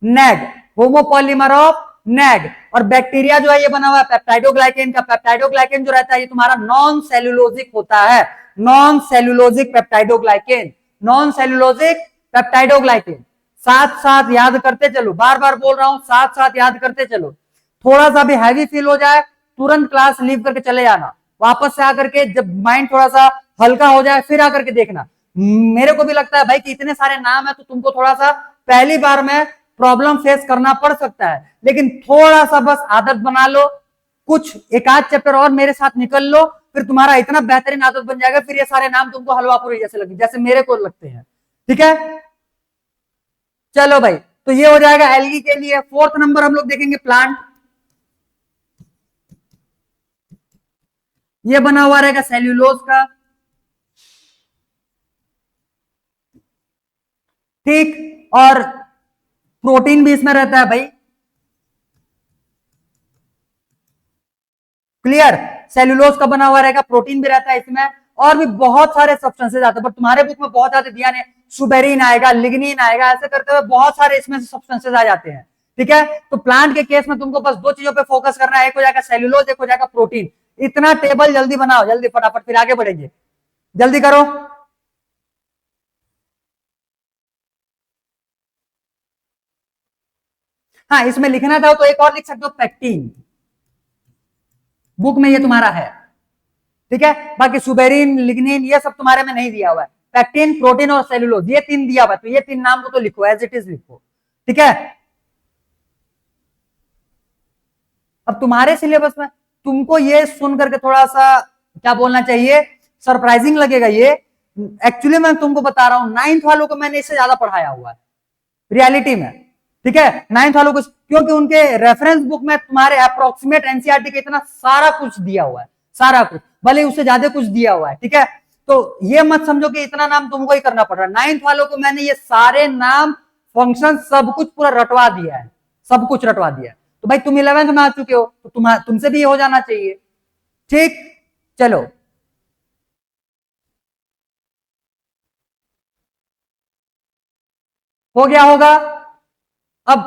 NAG, homopolymer of NAG. और बैक्टीरिया जो है ये बना हुआ है पेप्टाइडोग्लाइकेन का। पेप्टाइडोग्लाइकेन जो रहता है ये तुम्हारा नॉन सेल्यूलोजिक होता है, non cellulosic peptidoglycan, non cellulosic peptidoglycan. साथ साथ याद करते चलो, बार बार बोल रहा हूं, साथ साथ याद करते चलो। थोड़ा सा भी हैवी फील हो जाए तुरंत क्लास लीव करके चले जाना, वापस से आकर के जब माइंड थोड़ा सा हल्का हो जाए फिर आकर के देखना। मेरे को भी लगता है भाई कि इतने सारे नाम है तो तुमको थोड़ा सा पहली बार में प्रॉब्लम फेस करना पड़ सकता है, लेकिन थोड़ा सा बस आदत बना लो, कुछ एक आध चैप्टर और मेरे साथ निकल लो, फिर तुम्हारा इतना बेहतरीन आदत बन जाएगा, फिर ये सारे नाम तुमको हलवापुरी जैसे लगे, जैसे मेरे को लगते हैं। ठीक है, चलो भाई, तो ये हो जाएगा एल्गी के लिए। फोर्थ नंबर हम लोग देखेंगे प्लांट। ये बना हुआ रहेगा सेल्यूलोज का। ठीक, और प्रोटीन भी इसमें रहता है भाई। क्लियर? सेल्यूलोज का बना हुआ रहेगा, प्रोटीन भी रहता है इसमें, और भी बहुत सारे सब्सटेंसेज आते हैं, पर तुम्हारे बुक में बहुत ज्यादा दिया नहीं। सुबेरिन आएगा, लिग्निन आएगा, ऐसे करते हुए बहुत सारे इसमें से सब्सटेंसेज आ जाते हैं। ठीक है, तो प्लांट के केस में तुमको बस दो चीजों पे फोकस करना है, एक हो जाएगा सेल्यूलोज, एक हो जाएगा प्रोटीन। इतना टेबल जल्दी बनाओ, जल्दी फटाफट, फिर आगे बढ़ेंगे, जल्दी करो। हाँ, इसमें लिखना था तो एक और लिख सकते हो, पेक्टिन। बुक में ये तुम्हारा है। ठीक है, बाकी सुबेरिन, लिग्निन ये सब तुम्हारे में नहीं दिया हुआ है। पैक्टिन, प्रोटीन और सेल्यूलोज ये तीन दिया हुआ है, तो ये तीन नाम को तो लिखो, एज इट इज लिखो। ठीक है, अब तुम्हारे सिलेबस में तुमको ये सुन करके थोड़ा सा क्या बोलना चाहिए, सरप्राइजिंग लगेगा ये। एक्चुअली मैं तुमको बता रहा हूं, नाइन्थ वालों को मैंने इससे ज्यादा पढ़ाया हुआ है रियलिटी में। ठीक है, नाइन्थ वालों को, क्योंकि उनके रेफरेंस बुक में तुम्हारे अप्रोक्सीमेट एनसीईआरटी का इतना सारा कुछ दिया हुआ है, सारा कुछ, भले उससे ज्यादा कुछ दिया हुआ है। ठीक है, तो ये मत समझो कि इतना नाम तुमको ही करना पड़ रहा है। नाइन्थ वालों को मैंने ये सारे नाम, फंक्शन, सब कुछ पूरा रटवा दिया है, सब कुछ रटवा दिया है। तो भाई तुम 11th में आ चुके हो, तो तुमसे भी ये हो जाना चाहिए। ठीक, चलो, हो गया होगा। अब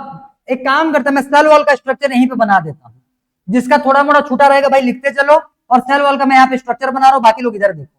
एक काम करता, मैं सेल वॉल का स्ट्रक्चर यहीं पे बना देता हूं, जिसका थोड़ा मोड़ा छूटा रहेगा भाई लिखते चलो, और सेल वॉल का मैं यहाँ पे स्ट्रक्चर बना रहा हूं, बाकी लोग इधर देखो।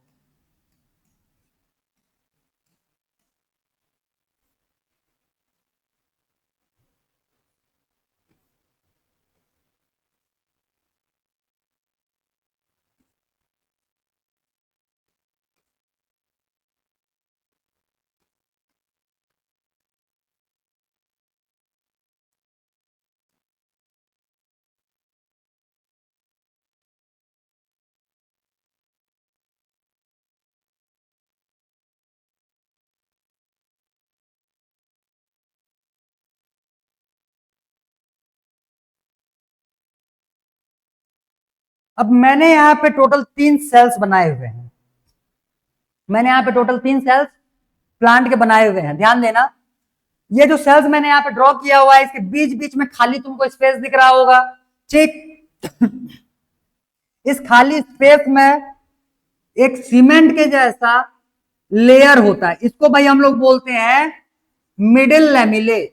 अब मैंने यहाँ पे टोटल 3 सेल्स बनाए हुए हैं, मैंने यहाँ पे टोटल 3 सेल्स प्लांट के बनाए हुए हैं, ध्यान देना। ये जो सेल्स मैंने यहाँ पे ड्रॉ किया हुआ है, इसके बीच बीच में खाली तुमको स्पेस दिख रहा होगा। ठीक, इस खाली स्पेस में एक सीमेंट के जैसा लेयर होता है, इसको भाई हम लोग बोलते हैं मिडिल लैमिले।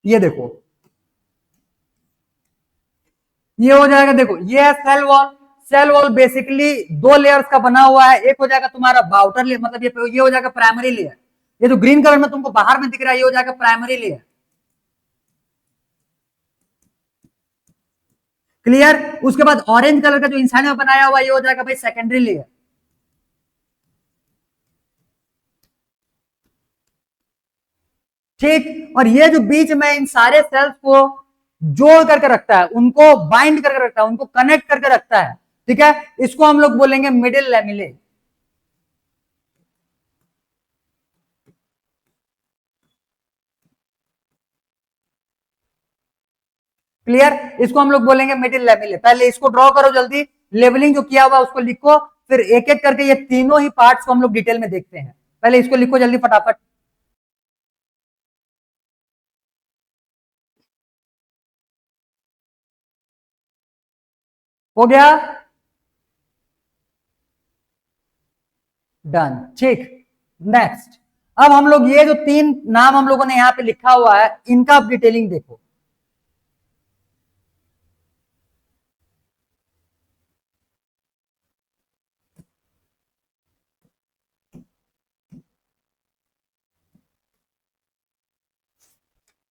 ये देखो, ये हो जाएगा, देखो ये है cell wall. Cell wall basically 2 layers का बना हुआ है, एक हो जाएगा तुम्हारा आउटर लेयर, मतलब ये हो जाएगा प्राइमरी लेयर। ये जो ग्रीन कलर में तुमको बाहर में दिख रहा है, ये हो जाएगा प्राइमरी लेयर। क्लियर? उसके बाद ऑरेंज कलर का जो इंसाइड में बनाया हुआ है, ये हो जाएगा भाई सेकेंडरी लेयर। ठीक, और ये जो बीच में इन सारे सेल्स को जोड़ करके रखता है, उनको बाइंड करके रखता है, उनको कनेक्ट करके रखता है। ठीक है, इसको हम लोग बोलेंगे मिडिल लैमिले। क्लियर, इसको हम लोग बोलेंगे मिडिल लैमेले। पहले इसको ड्रॉ करो जल्दी, लेवलिंग जो किया हुआ उसको लिखो, फिर एक एक करके ये तीनों ही पार्ट्स को हम लोग डिटेल में देखते हैं। पहले इसको लिखो जल्दी फटाफट। हो गया, डन, ठीक। नेक्स्ट, अब हम लोग ये जो तीन नाम हम लोगों ने यहां पे लिखा हुआ है, इनका अब डिटेलिंग देखो।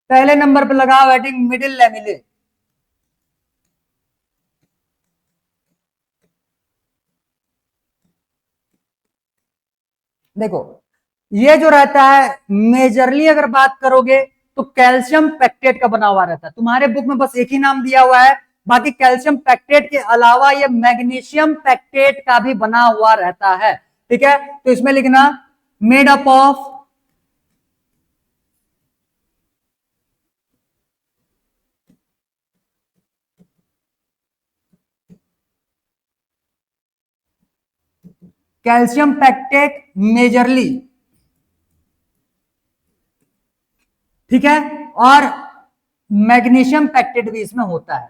पहले नंबर पे लगा वेटिंग मिडिल लैमिले। देखो ये जो रहता है मेजरली अगर बात करोगे तो कैल्शियम पैक्टेट का बना हुआ रहता है। तुम्हारे बुक में बस एक ही नाम दिया हुआ है, बाकी कैल्शियम पैक्टेट के अलावा ये मैग्नीशियम पैक्टेट का भी बना हुआ रहता है। ठीक है, तो इसमें लिखना made up of calcium pectate majorly. ठीक है, और मैग्नीशियम पैक्टेट भी इसमें होता है।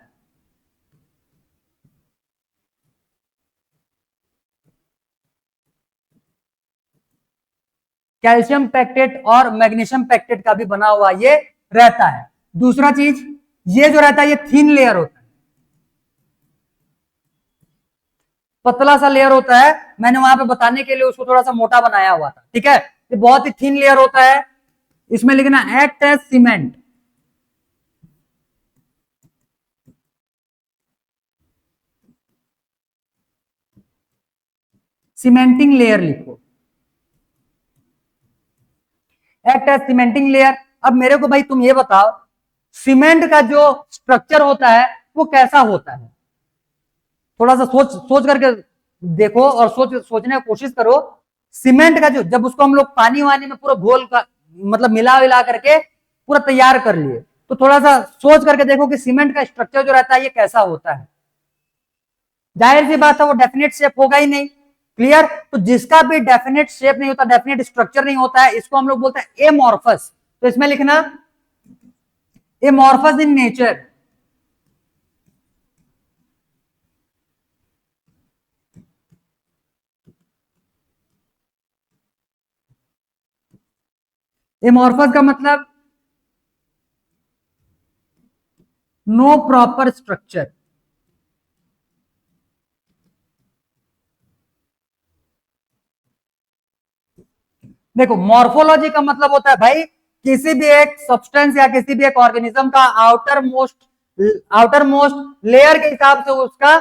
कैल्शियम पैक्टेट और मैग्नीशियम पैक्टेट का भी बना हुआ ये रहता है। दूसरा चीज, ये जो रहता है ये थिन लेयर होता है, पतला सा लेयर होता है। मैंने वहां पे बताने के लिए उसको थोड़ा सा मोटा बनाया हुआ था। ठीक है, ये बहुत ही थिन लेयर होता है। इसमें लिखना act as cement. Cementing layer लिखो, एक्ट एज सीमेंटिंग लेयर। अब मेरे को भाई तुम ये बताओ, सीमेंट का जो स्ट्रक्चर होता है वो कैसा होता है? थोड़ा सा सोच सोच करके देखो और सोचने की कोशिश करो। सीमेंट का जो, जब उसको हम लोग पानी वानी में पूरा घोल का मतलब मिला विला करके पूरा तैयार कर लिए, तो थोड़ा सा सोच करके देखो कि सीमेंट का स्ट्रक्चर जो रहता है ये कैसा होता है। जाहिर सी बात है वो डेफिनेट शेप होगा ही नहीं। क्लियर, तो जिसका भी डेफिनेट शेप नहीं होता, डेफिनेट स्ट्रक्चर नहीं होता है, इसको हम लोग बोलते हैं एमॉर्फस। तो इसमें लिखना एमॉर्फस इन नेचर। एमॉर्फस का मतलब नो प्रॉपर स्ट्रक्चर। देखो मॉर्फोलॉजी का मतलब होता है भाई किसी भी एक सब्सटेंस या किसी भी एक ऑर्गेनिज्म का आउटर मोस्ट लेयर के हिसाब से उसका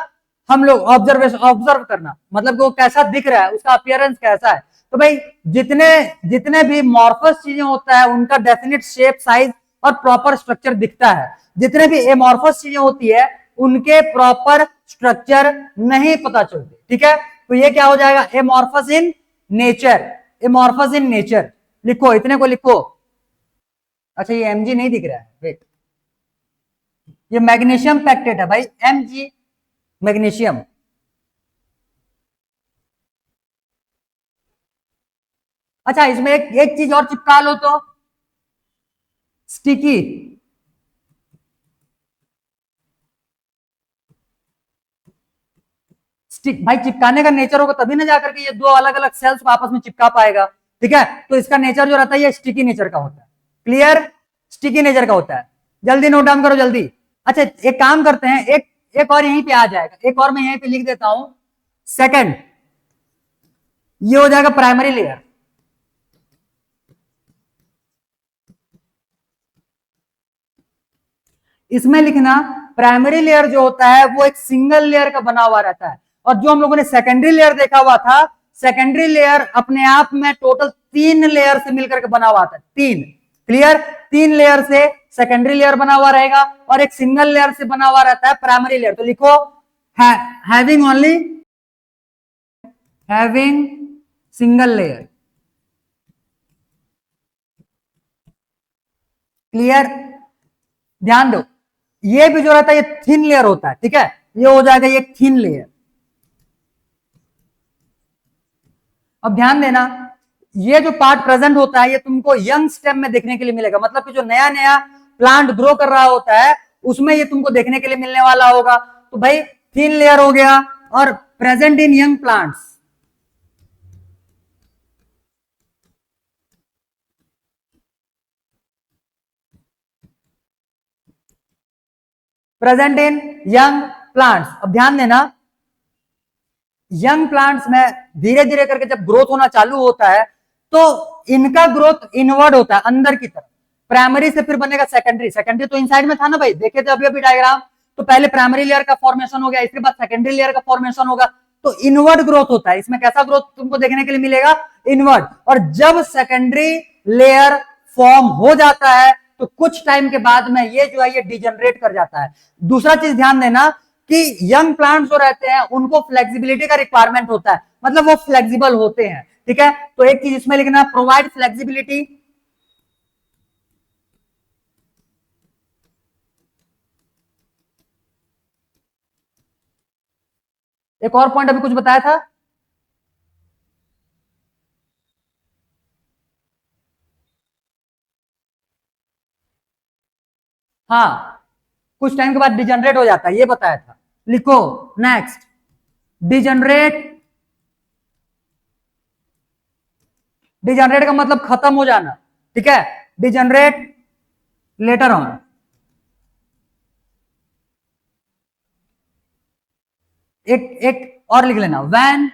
हम लोग ऑब्जर्व करना, मतलब कि वो कैसा दिख रहा है, उसका अपीयरेंस कैसा है। तो भाई जितने जितने भी मॉर्फस चीजें होता है उनका डेफिनेट शेप, साइज और प्रॉपर स्ट्रक्चर दिखता है। जितने भी एमॉर्फस चीजें होती है उनके प्रॉपर स्ट्रक्चर नहीं पता चलते। ठीक है, तो ये क्या हो जाएगा, amorphous in nature. Amorphous in nature लिखो, इतने को लिखो। अच्छा ये एमजी नहीं दिख रहा है, वेट, ये मैग्नीशियम पैक्टेट है भाई, एमजी मैग्नीशियम। अच्छा इसमें एक चीज और चिपका लो तो, स्टिकी। स्टिक भाई चिपकाने का नेचर होगा तभी ना जाकर के ये दो अलग अलग सेल्स को आपस में चिपका पाएगा। ठीक है, तो इसका नेचर जो रहता है ये स्टिकी नेचर का होता है। क्लियर, स्टिकी नेचर का होता है। जल्दी नोट डाउन करो जल्दी। अच्छा एक काम करते हैं, एक एक और यहीं पे आ जाएगा, एक और मैं यहीं पे लिख देता हूं। सेकंड, ये हो जाएगा प्राइमरी लेयर। इसमें लिखना प्राइमरी लेयर जो होता है वो एक सिंगल लेयर का बना हुआ रहता है, और जो हम लोगों ने सेकेंडरी लेयर देखा हुआ था, सेकेंडरी लेयर अपने आप में टोटल 3 लेयर से मिलकर के बना हुआ था, 3। क्लियर, 3 लेयर से सेकेंडरी लेयर बना हुआ रहेगा और एक सिंगल लेयर से बना हुआ रहता है प्राइमरी लेयर। तो लिखो having only, having single layer. Clear, ध्यान दो, ये भी जो रहता है ये थिन लेयर होता है, ठीक है, ये हो जाएगा ये थिन लेयर। अब ध्यान देना, ये जो पार्ट प्रेजेंट होता है ये तुमको यंग स्टेम में देखने के लिए मिलेगा, मतलब कि जो नया नया प्लांट ग्रो कर रहा होता है उसमें ये तुमको देखने के लिए मिलने वाला होगा। तो भाई थिन लेयर हो गया और present in young plants, present in young plants. अब ध्यान देना, यंग प्लांट्स में धीरे धीरे करके जब ग्रोथ होना चालू होता है तो इनका ग्रोथ इनवर्ड होता है अंदर की तरफ, प्राइमरी से फिर बनेगा सेकेंडरी। सेकेंडरी तो इनसाइड में था ना भाई, देखे थे अभी अभी डायग्राम। तो पहले प्राइमरी लेयर का फॉर्मेशन हो गया, इसके बाद सेकेंडरी लेयर का फॉर्मेशन होगा, तो इनवर्ड ग्रोथ होता है। इसमें कैसा ग्रोथ तुमको देखने के लिए मिलेगा? इनवर्ड। और जब सेकेंडरी लेयर फॉर्म हो जाता है तो कुछ टाइम के बाद में ये जो है ये डिजनरेट कर जाता है। दूसरा चीज ध्यान देना कि यंग प्लांट्स जो रहते हैं उनको फ्लेक्सिबिलिटी का रिक्वायरमेंट होता है, मतलब वो फ्लेक्सिबल होते हैं, ठीक है। तो एक चीज इसमें लिखना, प्रोवाइड फ्लेक्सिबिलिटी। एक और पॉइंट अभी कुछ बताया था, हाँ, कुछ टाइम के बाद डिजनरेट हो जाता है, ये बताया था। लिखो नेक्स्ट, डिजनरेट। डिजनरेट का मतलब खत्म हो जाना, ठीक है, डिजनरेट लेटर ऑन। एक एक और लिख लेना, व्हेन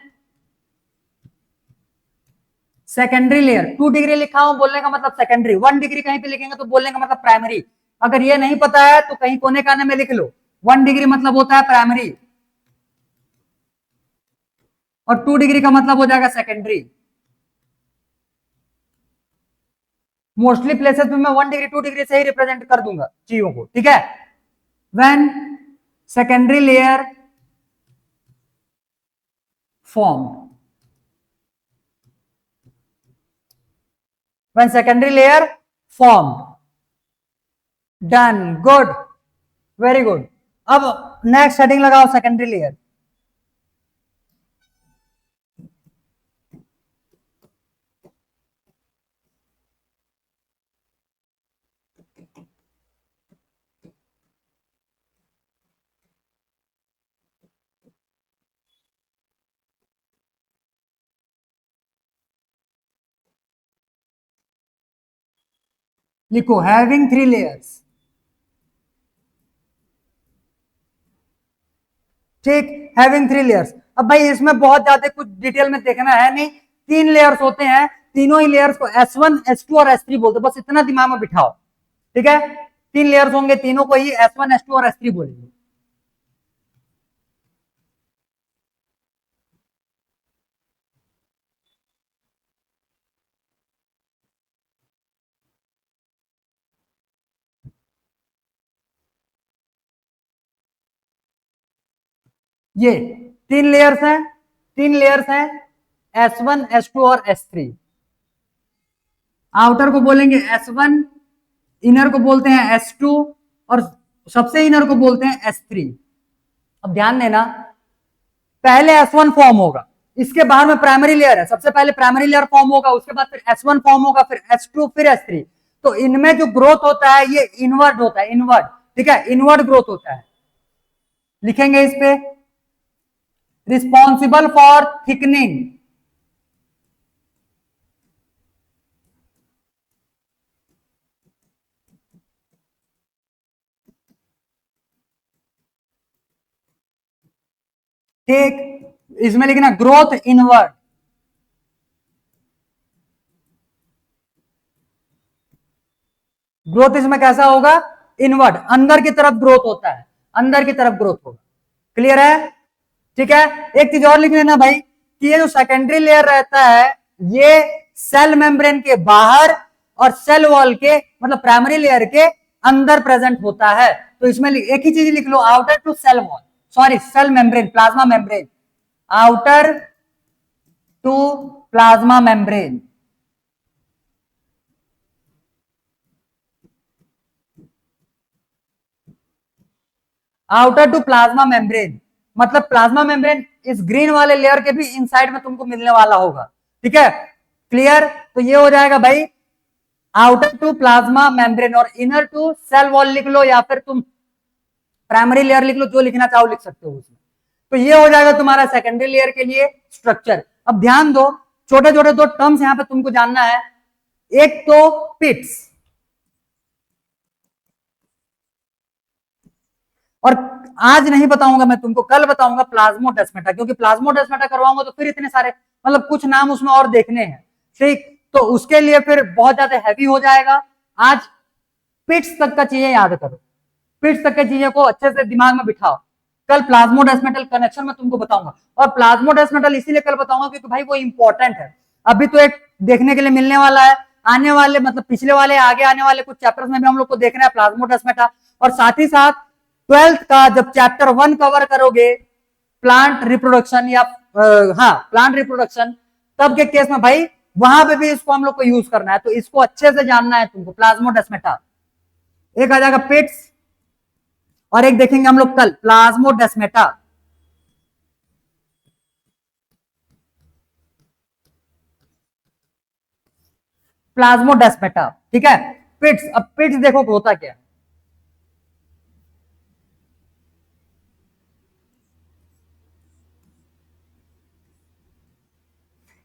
सेकेंडरी लेयर, 2 डिग्री लिखा हूं बोलने का मतलब सेकेंडरी, 1 डिग्री कहीं पे लिखेंगे तो बोलने का मतलब प्राइमरी। अगर ये नहीं पता है तो कहीं कोने काने में लिख लो, 1 डिग्री मतलब होता है प्राइमरी और 2 डिग्री का मतलब हो जाएगा सेकेंडरी। मोस्टली प्लेसेस में मैं 1 डिग्री 2 डिग्री से ही रिप्रेजेंट कर दूंगा चीजों को, ठीक है। When secondary layer form, when secondary layer form, done, good, very good. अब नेक्स्ट हेडिंग लगाओ, सेकेंडरी लेयर। लिखो हैविंग 3 लेयर्स, ठीक, हैविंग 3 लेयर्स। अब भाई इसमें बहुत ज्यादा कुछ डिटेल में देखना है नहीं, 3 लेयर्स होते हैं, तीनों ही लेयर्स को S1 S2 और S3 बोलते हैं, बस इतना दिमाग में बिठाओ, ठीक है। 3 लेयर्स होंगे, तीनों को ही S1 S2 और S3 बोलेंगे। ये 3 लेयर्स हैं, 3 लेयर्स हैं, S1 S2 और S3। आउटर को बोलेंगे S1, इनर को बोलते हैं S2 और सबसे इनर को बोलते हैं S3। अब ध्यान देना, पहले S1 फॉर्म होगा, इसके बाहर में प्राइमरी लेयर है, सबसे पहले प्राइमरी लेयर फॉर्म होगा, उसके बाद फिर S1 फॉर्म होगा, फिर S2, फिर S3। तो इनमें जो ग्रोथ होता है ये इनवर्ड होता है, इनवर्ड, ठीक है, इनवर्ड ग्रोथ होता है। लिखेंगे इस पे, रिस्पॉन्सिबल फॉर थिकनिंग, ठीक, इसमें लिखना ग्रोथ इनवर्ड। ग्रोथ इसमें कैसा होगा? इनवर्ड, अंदर की तरफ ग्रोथ होता है, अंदर की तरफ ग्रोथ होगा। क्लियर है? ठीक है। एक चीज और लिख लेना भाई कि ये जो सेकेंडरी लेयर रहता है ये सेल मेम्ब्रेन के बाहर और सेल वॉल के मतलब प्राइमरी लेयर के अंदर प्रेजेंट होता है। तो इसमें एक ही चीज लिख लो, outer to cell wall, sorry cell membrane, plasma membrane, outer to plasma membrane. Outer to plasma membrane, मतलब प्लाज्मा मेम्ब्रेन इस ग्रीन वाले लेयर के भी इनसाइड में तुमको मिलने वाला होगा, ठीक है, क्लियर। तो ये हो जाएगा भाई आउटर टू प्लाज्मा मेम्ब्रेन, और इनर टू सेल वॉल लिख लो या फिर तुम प्राइमरी लेयर लिख लो, जो लिखना चाहो लिख सकते हो उसमें। तो ये हो जाएगा तुम्हारा सेकेंडरी लेयर के लिए स्ट्रक्चर। अब ध्यान दो, छोटे छोटे दो टर्म्स यहां पे तुमको जानना है। एक तो पिट्स, और आज नहीं बताऊंगा मैं तुमको, कल बताऊंगा प्लाज्मोडेस्माटा, क्योंकि प्लाज्मोडेस्माटा करवाऊंगा तो फिर इतने सारे मतलब कुछ नाम उसमें और देखने हैं, ठीक, तो उसके लिए फिर बहुत ज्यादा हैवी हो जाएगा। आज पिट्स तक का चीजें याद करो, पिट्स तक की चीजों को अच्छे से दिमाग में बिठाओ। कल प्लाज्मोडेस्माटल कनेक्शन में तुमको बताऊंगा, और प्लाज्मोडेस्माटल इसीलिए कल बताऊंगा क्योंकि भाई वो इंपॉर्टेंट है। अभी तो एक देखने के लिए मिलने वाला है, आने वाले मतलब पिछले वाले आगे आने वाले कुछ चैप्टर्स में भी हम लोग को देखना है प्लाज्मोडेस्माटा। और साथ ही साथ 12th का जब चैप्टर 1 कवर करोगे प्लांट रिप्रोडक्शन या हाँ प्लांट रिप्रोडक्शन, तब के केस में भाई वहां पे भी इसको हम लोग को यूज करना है, तो इसको अच्छे से जानना है तुमको। प्लाज्मोडेस्माटा एक आ जाएगा पिट्स, और एक देखेंगे हम लोग कल प्लाज्मोडेस्माटा। प्लाज्मोडेस्माटा, ठीक है। पिट्स, अब पिट्स देखो होता क्या है।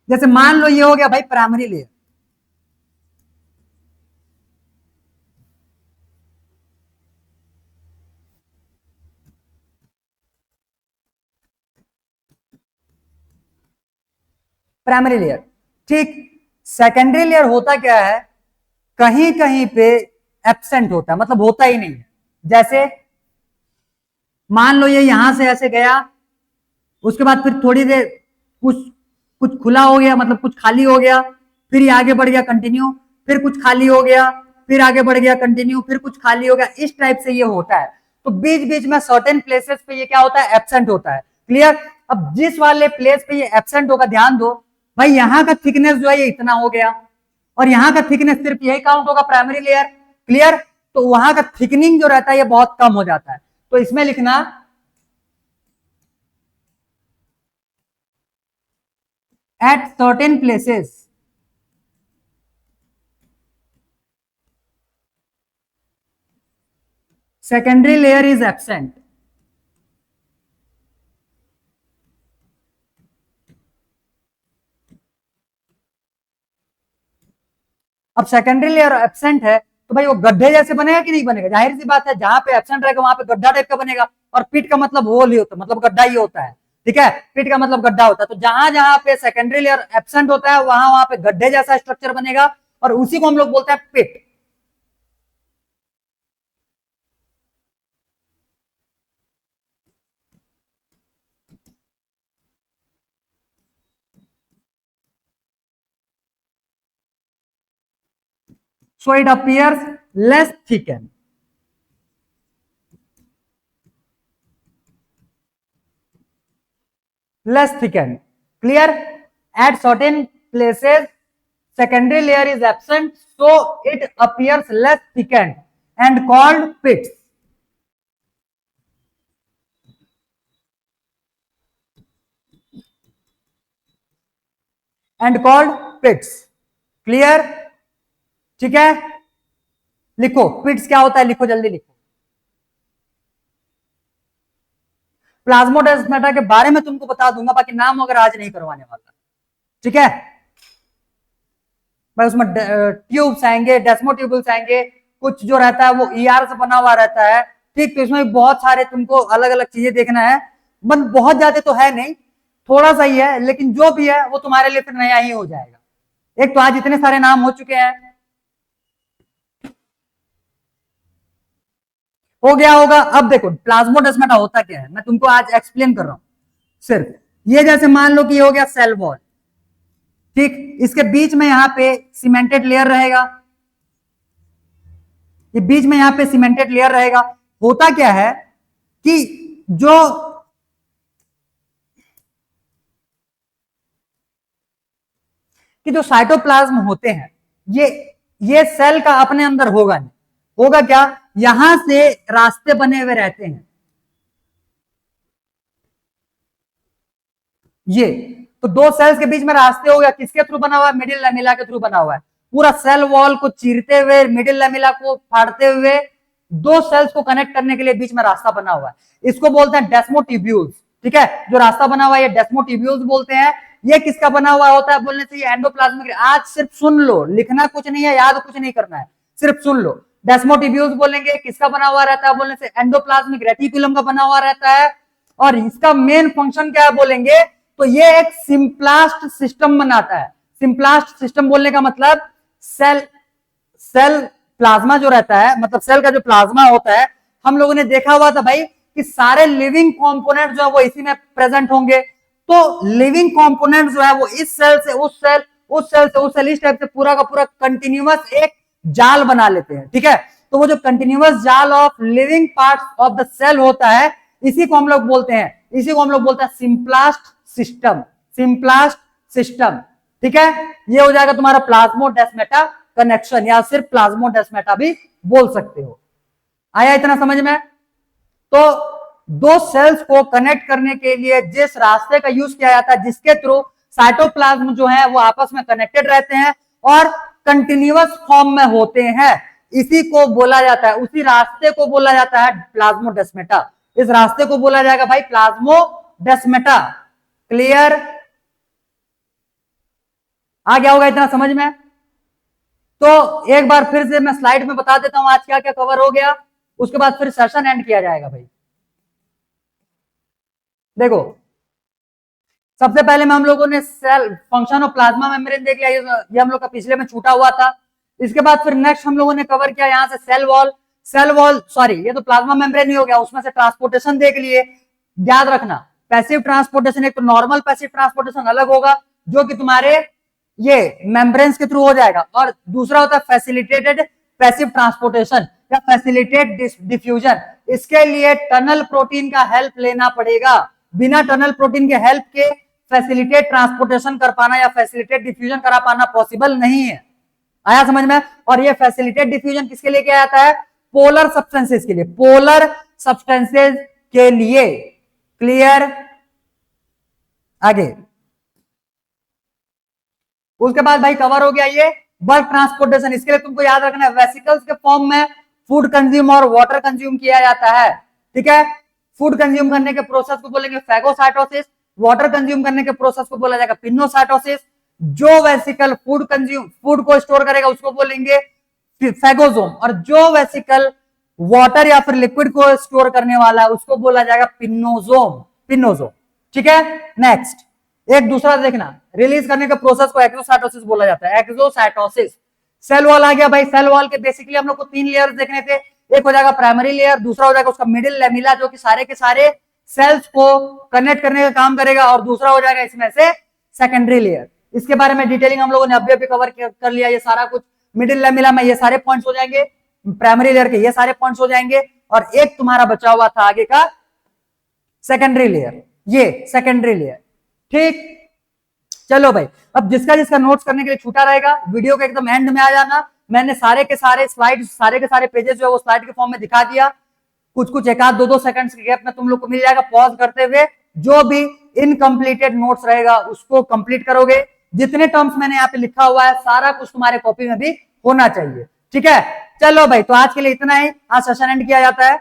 जैसे मान लो ये हो गया भाई प्राइमरी लेयर, प्राइमरी लेयर, ठीक। सेकेंडरी लेयर होता क्या है, कहीं कहीं पे एब्सेंट होता है, मतलब होता ही नहीं है। जैसे मान लो ये यहां से ऐसे गया, उसके बाद फिर थोड़ी देर कुछ कुछ खुला हो गया, मतलब कुछ खाली हो गया, फिर ये आगे बढ़ गया कंटिन्यू, फिर कुछ खाली हो गया, फिर आगे बढ़ गया कंटिन्यू, फिर कुछ खाली हो गया, इस टाइप से ये होता है। तो बीच बीच में सर्टेन प्लेसेस पे ये क्या होता है, एब्सेंट होता है, क्लियर। अब जिस वाले प्लेस पे ये एब्सेंट होगा, ध्यान दो भाई, यहां का थिकनेस जो है ये इतना हो गया, और यहां का थिकनेस सिर्फ यही काउंट होगा प्राइमरी लेयर, क्लियर। तो वहां का थिकनिंग जो रहता है ये बहुत कम हो जाता है, तो इसमें लिखना at certain places secondary layer is absent। अब सेकेंडरी लेयर एब्सेंट है तो भाई वो गड्ढे जैसे बनेगा कि नहीं बनेगा, जाहिर सी बात है, जहां पे एब्सेंट रहेगा वहां पे गड्ढा टाइप का बनेगा। और पिट का मतलब होल ही होता है, मतलब गड्ढा ही होता है, ठीक है, पिट का मतलब गड्ढा होता है। तो जहां जहां पे सेकेंडरी लेयर एब्सेंट होता है वहां वहां पे गड्ढे जैसा स्ट्रक्चर बनेगा, और उसी को हम लोग बोलते हैं पिट। So it appears less thickened, less thickened, clear। At certain places secondary layer is absent, so it appears less thickened and called pits, and called pits, clear, ठीक है। लिखो पिट्स क्या होता है, लिखो जल्दी लिखो। प्लाज्मोडेस्माटा के बारे में तुमको बता दूंगा, बाकी नाम अगर आज नहीं करवाने वाला, ठीक है। भाई उसमें ट्यूब्स आएंगे, डेस्मोट्यूबल्स आएंगे, कुछ जो रहता है वो ईआर से बना हुआ रहता है, ठीक। तो इसमें बहुत सारे तुमको अलग अलग चीजें देखना है, मन बहुत ज्यादा तो है नहीं, थोड़ा सा ही है, लेकिन जो भी है वो तुम्हारे लिए फिर नया ही हो जाएगा। एक तो आज इतने सारे नाम हो चुके हैं, हो गया होगा। अब देखो प्लाज्मोडेस्माटा होता क्या है, मैं तुमको आज एक्सप्लेन कर रहा हूं सिर्फ। ये जैसे मान लो कि हो गया सेल वॉल, ठीक, इसके बीच में यहां पे सीमेंटेड लेयर रहेगा, ये बीच में यहां पे सीमेंटेड लेयर रहेगा। होता क्या है कि जो साइटोप्लाज्म होते हैं, ये सेल का अपने अंदर होगा नहीं, होगा क्या, यहां से रास्ते बने हुए रहते हैं, ये तो दो सेल्स के बीच में रास्ते हो गया, किसके थ्रू बना हुआ है, मिडिल लैमेला के थ्रू बना हुआ है। पूरा सेल वॉल को चीरते हुए, मिडिल लैमेला को फाड़ते हुए दो सेल्स को कनेक्ट करने के लिए बीच में रास्ता बना हुआ है, इसको बोलते हैं डेस्मोटिब्यूल्स। ठीक है, जो रास्ता बना हुआ है ये डेस्मोटिब्यूल्स बोलते हैं। ये किसका बना हुआ होता है बोलने से, ये एंडोप्लाज्मिक। आज सिर्फ सुन लो, लिखना कुछ नहीं है, याद कुछ नहीं करना है, सिर्फ सुन लो। डेस्मोटिब्यूल्स बोलेंगे, किसका बना हुआ रहता है बोलने से, एंडोप्लाज्मिक रेटिकुलम का बना हुआ रहता है। और इसका मेन फंक्शन क्या है बोलेंगे तो ये एक सिंप्लास्ट सिस्टम बनाता है। सिंप्लास्ट सिस्टम बोलने का मतलब सेल प्लाज्मा जो रहता है, मतलब सेल का जो प्लाज्मा होता है, हम लोगों ने देखा हुआ था भाई कि सारे लिविंग कंपोनेंट जो है वो इसी में प्रेजेंट होंगे। तो लिविंग कंपोनेंट जो है वो इस सेल से उस सेल, उस सेल से उस सेल, इस टाइप से पूरा का पूरा कंटिन्यूअस एक जाल बना लेते हैं। ठीक है, तो वो जो कंटिन्यूअस जाल of living parts of the cell होता है, इसी को हम लोग बोलते हैं सिंप्लास्ट सिस्टम। सिंप्लास्ट सिस्टम। ठीक है, ये हो जाएगा तुम्हारा प्लाज्मोडेस्माटा कनेक्शन, या सिर्फ प्लाज्मोडेस्माटा भी बोल सकते हो। आया इतना समझ में? तो दो सेल्स को कनेक्ट करने के लिए जिस रास्ते का यूज किया जाता है, जिसके थ्रू साइटोप्लाज्म जो है वो आपस में कनेक्टेड रहते हैं और कंटिन्यूअस फॉर्म में होते हैं, इसी को बोला जाता है, उसी रास्ते को बोला जाता है प्लाज्मोडेस्माटा। इस रास्ते को बोला जाएगा भाई प्लाज्मोडेस्माटा। क्लियर? आ गया होगा इतना समझ में? तो एक बार फिर से मैं स्लाइड में बता देता हूं आज क्या क्या कवर हो गया, उसके बाद फिर सेशन एंड किया जाएगा भाई। देखो, सबसे पहले में हम लोगों ने cell function of plasma membrane देख लिया, ये हम लोग का पिछले में छूटा हुआ था। इसके बाद फिर नेक्स्ट हम लोगों ने कवर किया यहां से सेल वॉल सॉरी, ये तो प्लाज्मा मेम्ब्रेन ही हो गया, उसमें से ट्रांसपोर्टेशन देख लिए। याद रखना, पैसिव ट्रांसपोर्टेशन, एक तो नॉर्मल पैसिव ट्रांसपोर्टेशन अलग होगा जो कि तुम्हारे ये मेम्ब्रेन्स के थ्रू हो जाएगा, और दूसरा होता है फैसिलिटेटेड पैसिव ट्रांसपोर्टेशन या फैसिलिटेट डिफ्यूजन। इसके लिए टनल प्रोटीन का हेल्प लेना पड़ेगा। बिना टनल प्रोटीन के हेल्प के फैसिलिटेट ट्रांसपोर्टेशन कर पाना या फैसिलिटेट डिफ्यूजन करा पाना पॉसिबल नहीं है। आया समझ में? और ये फैसिलिटेट डिफ्यूजन किसके लिए किया जाता है? पोलर सब्सटेंसेस के लिए, पोलर सब्सटेंसेस के लिए। क्लियर? आगे उसके बाद भाई कवर हो गया ये बल्क ट्रांसपोर्टेशन। इसके लिए तुमको याद रखना है वेसिकल्स के फॉर्म में फूड कंज्यूम और वाटर कंज्यूम किया जाता है। ठीक है, फूड कंज्यूम करने के प्रोसेस को बोलेंगे फैगोसाइटोसिस, वाटर कंज्यूम करने के प्रोसेस को बोला जाएगा पिनोसाइटोसिस। जो वेसिकल फूड को स्टोर करेगा उसको बोलेंगे फैगोसोम, और जो वेसिकल वाटर या फिर लिक्विड को स्टोर करने वाला है उसको बोला जाएगा पिनोसोम। ठीक है, नेक्स्ट एक दूसरा देखना, रिलीज करने के प्रोसेस को एक्सोसाइटोसिस बोला जाता है, एक्सोसाइटोसिस। सेल वॉल आ गया भाई, सेल वॉल के बेसिकली हम लोग को 3 लेयर्स देखने थे। एक हो जाएगा प्राइमरी लेयर, दूसरा हो जाएगा उसका मिडिल लैमेला जो कि सारे के सारे सेल्स को कनेक्ट करने का काम करेगा, और दूसरा हो जाएगा इसमें से सेकेंडरी लेयर। इसके बारे में डिटेलिंग हम लोगों ने अभी कवर कर लिया, ये सारा कुछ मिडिल लैमेला में ये सारे पॉइंट्स हो जाएंगे, प्राइमरी लेयर के ये सारे पॉइंट्स हो जाएंगे, और एक तुम्हारा बचा हुआ था आगे का सेकेंडरी लेयर, ये सेकेंडरी लेयर। ठीक, चलो भाई, अब जिसका जिसका नोट्स करने के लिए छूटा रहेगा वीडियो के एकदम एंड में आ जाना। मैंने सारे के सारे स्लाइड, सारे के सारे पेजेस जो है वो स्लाइड के फॉर्म में दिखा दिया। कुछ कुछ एक आध 2-2 सेकंड्स के गैप में तुम लोग को मिल जाएगा, पॉज करते हुए जो भी इनकम्प्लीटेड नोट्स रहेगा उसको कंप्लीट करोगे। जितने टर्म्स मैंने यहाँ पे लिखा हुआ है सारा कुछ तुम्हारे कॉपी में भी होना चाहिए। ठीक है, चलो भाई, तो आज के लिए इतना ही, आज सेशन एंड किया जाता है।